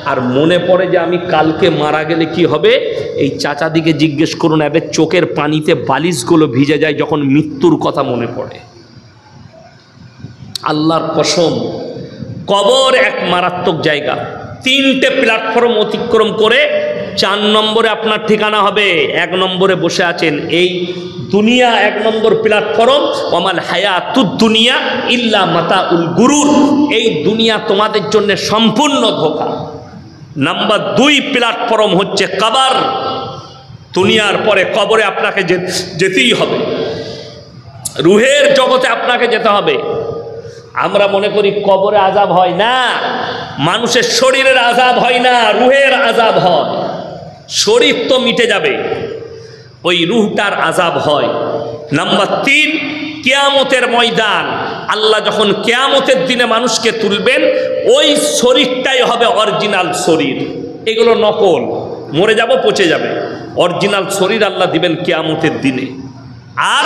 আর মনে পড়ে যে আমি কালকে মারা গেলে কি হবে, এই চাচাদিকে জিজ্ঞেস করুন, এদের চোখের পানিতে বালিশগুলো ভিজে যায় যখন মৃত্যুর কথা মনে পড়ে। আল্লাহর কসম, কবর এক মারাত্মক জায়গা। 3টে প্ল্যাটফর্ম অতিক্রম করে 4 নম্বরে আপনার ঠিকানা হবে। 1 নম্বরে বসে আছেন এই দুনিয়া, 1 নম্বর প্ল্যাটফর্ম। ওয়ামাল হায়াতুদ দুনিয়া ইল্লা মাতাউল গুরুর। এই দুনিয়া তোমাদের জন্য সম্পূর্ণ ধোঁকা। নাম্বার 2 প্ল্যাটফর্ম হচ্ছে কবর। দুনিয়ার পরে কবরে আপনাকে যেতেই হবে, রুহের জগতে আপনাকে যেতে হবে। আমরা মনে করি কবরে আযাব হয় না, মানুষের শরীরের আযাব হয় না, রুহের আযাব হয়। শরীর তো মিটে যাবে, ওই রুহটার আযাব হয়। নাম্বার 3, কিয়ামতের ময়দান। আল্লাহ যখন কিয়ামতের দিনে মানুষকে তুলবেন, ওই শরীরটাই হবে অরিজিনাল শরীর। এগুলো নকল, মরে যাব পচে যাবে। অরিজিনাল শরীর আল্লাহ দিবেন কিয়ামতের দিনে। আর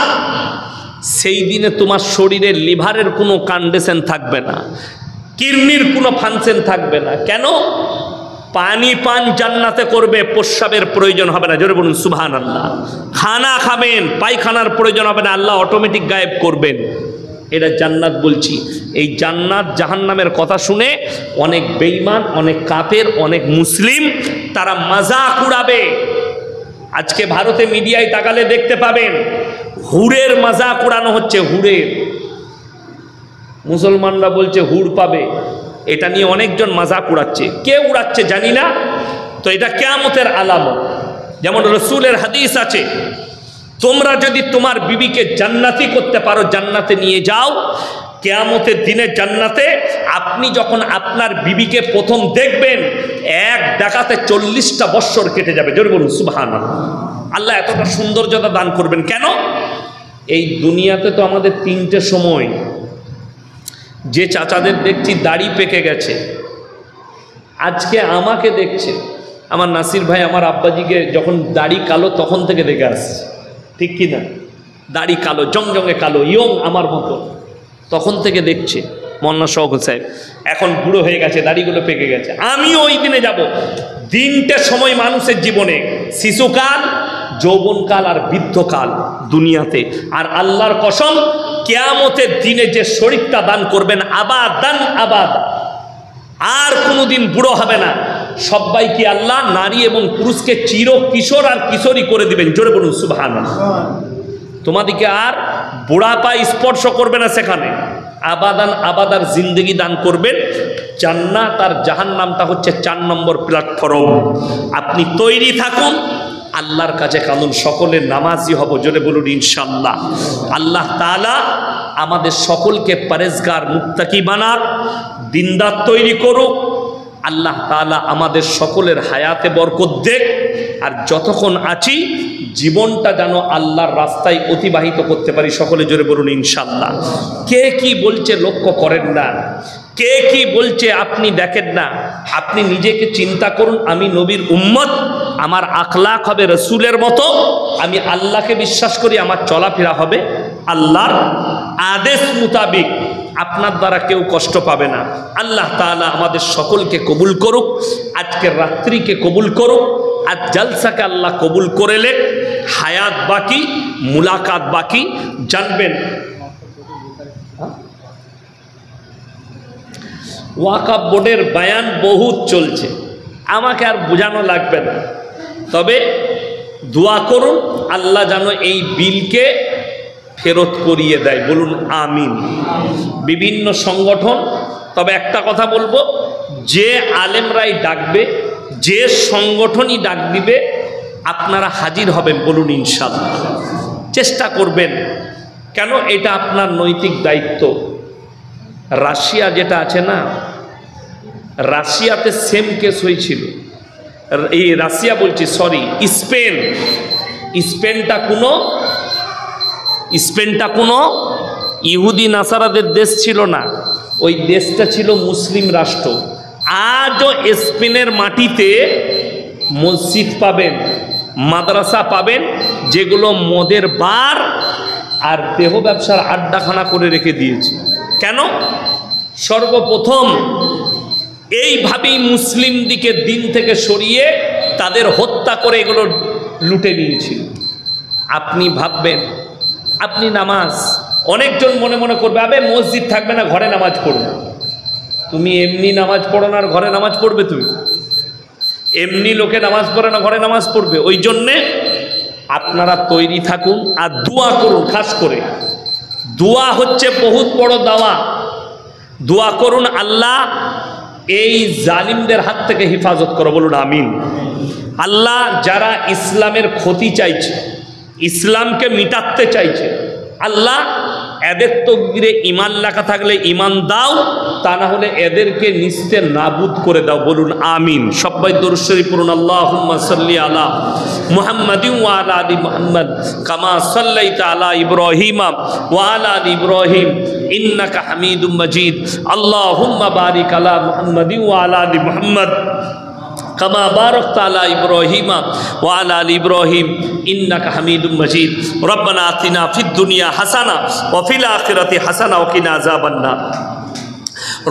সেই দিনে তোমার শরীরের লিভারের কোনো কন্ডিশন থাকবে না, কিডনির কোনো ফাংশন থাকবে না। কেন? পানি পান জান্নাতে করবে, প্রস্রাবের প্রয়োজন হবে না। জোরে বলুন সুবহানাল্লাহ। খানা খাবেন, পায়খানার প্রয়োজন হবে না, আল্লাহ অটোমেটিক গায়েব করবেন। এটা জান্নাত বলছি। এই জান্নাত জাহান্নামের কথা শুনে অনেক বেঈমান, অনেক কাফের, অনেক মুসলিম তারা মজাক উড়াবে। আজকে ভারতে মিডিয়ায় তাকালে দেখতে পাবেন হুড়ের মজাক উড়ানো হচ্ছে। হুড়ের, মুসলমানরা বলছে হুড় পাবে, এটা নিয়ে অনেকজন মাজাক উড়াচ্ছে, কে উড়াচ্ছে জানি না। তো এটা কিয়ামতের আলামত। যেমন রসুলের হাদিস আছে, তোমরা যদি তোমার বিবিকে জান্নাতি করতে পারো, জান্নাতে নিয়ে যাও। কিয়ামতের দিনে জান্নাতে আপনি যখন আপনার বিবিকে প্রথম দেখবেন, এক দেখাতে 40টা বৎসর কেটে যাবে। জোরে বলুন সুবহানাল্লাহ। আল্লাহ এতটা সৌন্দর্যতা দান করবেন কেন? এই দুনিয়াতে তো আমাদের 3টে সময়। যে চাচাদের দেখছি দাড়ি পেকে গেছে, আজকে আমাকে দেখছে। আমার নাসির ভাই আমার আব্বাজিকে যখন দাড়ি কালো তখন থেকে দেখে আসছে, ঠিক কি না? দাড়ি কালো, জংজঙে কালো, ইয়ং আমার মতো, তখন থেকে দেখছে। মন্না শওকত সাহেব এখন বুড়ো হয়ে গেছে, দাড়িগুলো পেকে গেছে। আমিও ওই দিনে যাব। 3টে সময় মানুষের জীবনে, শিশুকাল, যৌবনকাল আর বৃদ্ধকাল দুনিয়াতে। আর আল্লাহর কসম, কিয়ামতের দিনে যে শরীরটা দান করবেন আবাদান আবাদ, আর কোনোদিন বুড়ো হবে না। সবাইকে আল্লাহ নারী এবং পুরুষকে চির কিশোর আর কিশোরী করে দিবেন। জোরে বলুন সুবহানাল্লাহ। তোমাদেরকে আর বুড়াপা স্পর্শ করবে না সেখানে। আবাদান আবাদার জিন্দেগি দান করবেন। জান্নাত আর জাহান্নামটা হচ্ছে 4 নম্বর প্ল্যাটফর্ম। আপনি তৈরি থাকুন, আল্লাহর কাছে কাঁদুন, সকলের নামাজি হব। জোরে বলুন ইনশাআল্লাহ। আল্লাহ তাআলা আমাদের সকলকে পরেজগার মুত্তাকি বানাক, দিনদার তৈরি করুক। আল্লাহ তাআলা আমাদের সকলের হায়াতে বরকত দেখ। আর যতক্ষণ আছি জীবনটা যেন আল্লাহর রাস্তায় অতিবাহিত করতে পারি। সকলে জোরে বলুন ইনশাআল্লাহ। কে কি বলছে লক্ষ্য করেন না, কে কি বলছে আপনি দেখেন না। আপনি নিজেকে চিন্তা করুন, আমি নবীর উম্মত, আমার আখলাক হবে রসুলের মতো, আমি আল্লাহকে বিশ্বাস করি, আমার চলাফেরা হবে আল্লাহর আদেশ মোতাবিক। আপনার দ্বারা কেউ কষ্ট পাবে না। আল্লাহ তাআলা আমাদের সকলকে কবুল করুক, আজকের রাত্রিকে কবুল করুক, আজ জলসাকে আল্লাহ কবুল করেলে। হায়াত বাকি, মুলাকাত বাকি। জানবেন ওয়াকফ বোর্ডের বয়ান বহুত চলছে, আমাকে আর বোঝানো লাগবে না। তবে দোয়া করুন আল্লাহ যেন এই বিলকে ফেরত করিয়ে দেয়। বলুন আমিন। বিভিন্ন সংগঠন, তবে একটা কথা বলবো, যে আলেমরাই ডাকবে, যে সংগঠনই ডাক দিবে, আপনারা হাজির হবেন। বলুন ইনশাআল্লাহ। চেষ্টা করবেন, কেন এটা আপনার নৈতিক দায়িত্ব। রাশিয়া যেটা আছে না, রাশিয়াতে সেম কেস হয়েছিল। এই রাশিয়া বলছি, সরি, স্পেনটা কোনো ইহুদি নাসারাদের দেশ ছিল না, ওই দেশটা ছিল মুসলিম রাষ্ট্র। আজও স্পেনের মাটিতে মসজিদ পাবেন, মাদ্রাসা পাবেন, যেগুলো মদের বার আর দেহ ব্যবসার আড্ডাখানা করে রেখে দিয়েছে। কেন? সর্বপ্রথম এইভাবেই মুসলিম দিকে দিন থেকে সরিয়ে তাদের হত্যা করে এগুলো লুটে নিয়েছিল। আপনি ভাববেন, আপনি নামাজ, অনেকজন মনে মনে করবে আবে মসজিদ থাকবে না, ঘরে নামাজ পড়বে। তুমি এমনি নামাজ পড়ো না আর ঘরে নামাজ পড়বে? তুমি এমনি লোকে নামাজ পড়ে না, ঘরে নামাজ পড়বে? ওই জন্যে আপনারা তৈরি থাকুন আর দোয়া করুন। খাস করে দোয়া হচ্ছে বহুত বড় দাওয়া। দোয়া করুন আল্লাহ এই জালিমদের হাত থেকে হেফাজত করো। বলুন আমিন। আল্লাহ যারা ইসলামের ক্ষতি চাইছে, ইসলামকে মিটাতে চাইছে, আল্লাহ এদের তকদিরে ঈমান লেখা থাকলে ঈমান দাও, তা না হলে এদেরকে নিস্তে নাবুদ করে দাও। বলুন আমিন। সবাই দরুদ শরীফ পড়ুন। আল্লাহুম্মা সাল্লি আলা মুহাম্মাদিন ওয়া আলা আলি মুহাম্মাদ কামা সাল্লাইতা আলা ইব্রাহিম ওয়া আলা আলি ইব্রাহিম ইন্নাকা হামিদুম মাজিদ। আল্লাহুম্মা বারিক আলা মুহাম্মাদিন ওয়া আলা আলি মুহাম্মাদ কামা বারাকতা আলা ইব্রাহিম ওয়া আলা আলি ইব্রাহিম ইন্নাকা হামিদুম মাজিদ। রব্বানা আতিনা ফিদ দুনিয়া হাসানা ওয়া ফিল আখিরাতি হাসানা ওয়া কিনা আযাবান নার।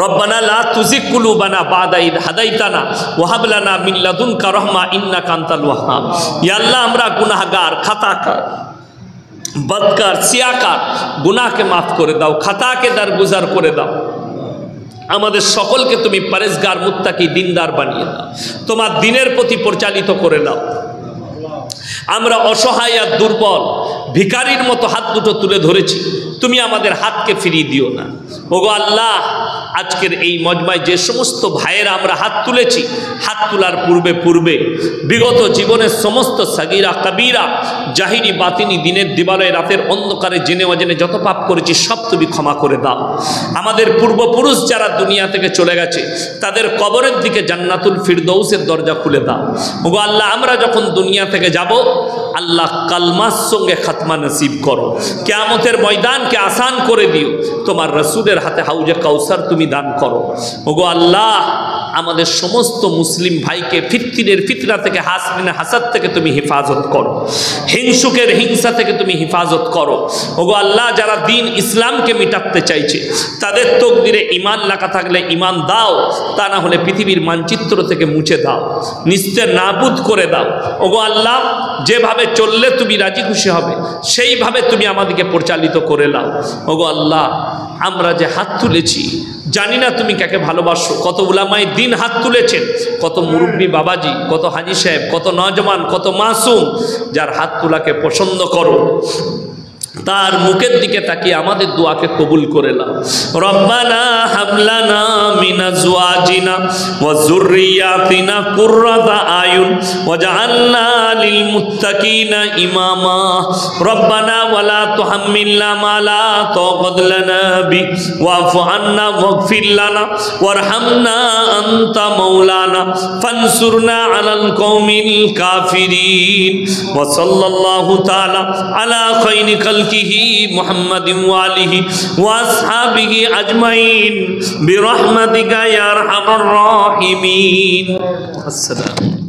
রব্বানা লা তুজিগ কুলুবানা বাদা ইদ হাদাইতানা ওয়া হাব লানা মিন লাদুনকা রাহমা ইন্নাকা আনতাল ওয়াহ্হাব। ইয়া আল্লাহ, আমরা গুনাহগার, খাতাকার, বদকার, সিয়াকার, গুনাহকে মাফ করে দাও, খাতাকে দরগুজার করে দাও। আমাদের সকলকে তুমি পরেজগার, মুত্তাকি, দিনদার বানিয়ে দাও। তোমার দিনের প্রতি পরিচালিত করে দাও। আমরা অসহায় আর দুর্বল ভিখারির মতো হাত দুটো তুলে ধরেছি, তুমি আমাদের হাতকে ফিরিয়ে দিও না। ওগো আল্লাহ, আজকের এই মজমায় যে সমস্ত ভাইয়েরা আমরা হাত তুলেছি, হাত তোলার পূর্বে বিগত জীবনের সমস্ত সাগীরা কবীরা জাহিরি বাতিনি দিনের দিবালয় রাতের অন্ধকারে জেনে অজেনে যত পাপ করেছি সব তুমি ক্ষমা করে দাও। আমাদের পূর্বপুরুষ যারা দুনিয়া থেকে চলে গেছে তাদের কবরের দিকে জান্নাতুল ফিরদৌসের দরজা খুলে দাও। ওগো আল্লাহ, আমরা যখন দুনিয়া থেকে যাব আল্লাহ কালমার সঙ্গে খাতমা নসিব করো, কিয়ামতের ময়দানকে আসান করে দিও, তোমার রসুলের হাতে হাউজে কাউসার তুমি দান করো। ওগো আল্লাহ, আমাদের সমস্ত মুসলিম ভাইকে ফিতনের ফিতনা থেকে, হাসমিনে হাসাদ থেকে তুমি হেফাজত করো, হিংসুকের হিংসা থেকে তুমি হেফাজত করো। ওগো আল্লাহ, যারা দিন ইসলামকে মিটাতে চাইছে তাদের তকদিরে ঈমান লেখা থাকলে ঈমান দাও, তা না হলে পৃথিবীর মানচিত্র থেকে মুছে দাও, নিস্তের নাবুদ করে দাও। ওগো আল্লাহ, যেভাবে চললে তুমি রাজি খুশি হবে সেইভাবে তুমি আমাদেরকে পরিচালিত করে নাও। ওগো আল্লাহ, আমরা যে হাত তুলেছি জানি না তুমি কাকে ভালোবাসো। কত উলামায়ে দ্বীন হাত তুলেছেন, কত মুরব্বী বাবাজি, কত হাজি সাহেব, কত নওজওয়ান, কত মাসুম, যার হাত তোলাকে পছন্দ করো, তার মুখের দিকে তাকিয়ে আমাদের দোয়াকে কবুল করে নাও। রব্বানা হাবলানা মিন আজওয়াজিনা ওয়া যুররিয়াতিনা কুররাতা আয়ুন ওয়াজআলনা লিল মুত্তাকিনা ইমামা। রব্বানা ওয়ালা তুহাম্মিলনা মা লা তাকাত লানা বি ওয়াফু আন্না ওয়াগফির লানা ওয়ারহামনা আনতা মাওলানা ফানসুরনা আলাল কওমিল কাফিরিন। ওয়া সাল্লাল্লাহু তাআলা আলা খায়রি محمد وآله وأصحابه أجمعين برحمتك يا أرحم الراحمين. السلام.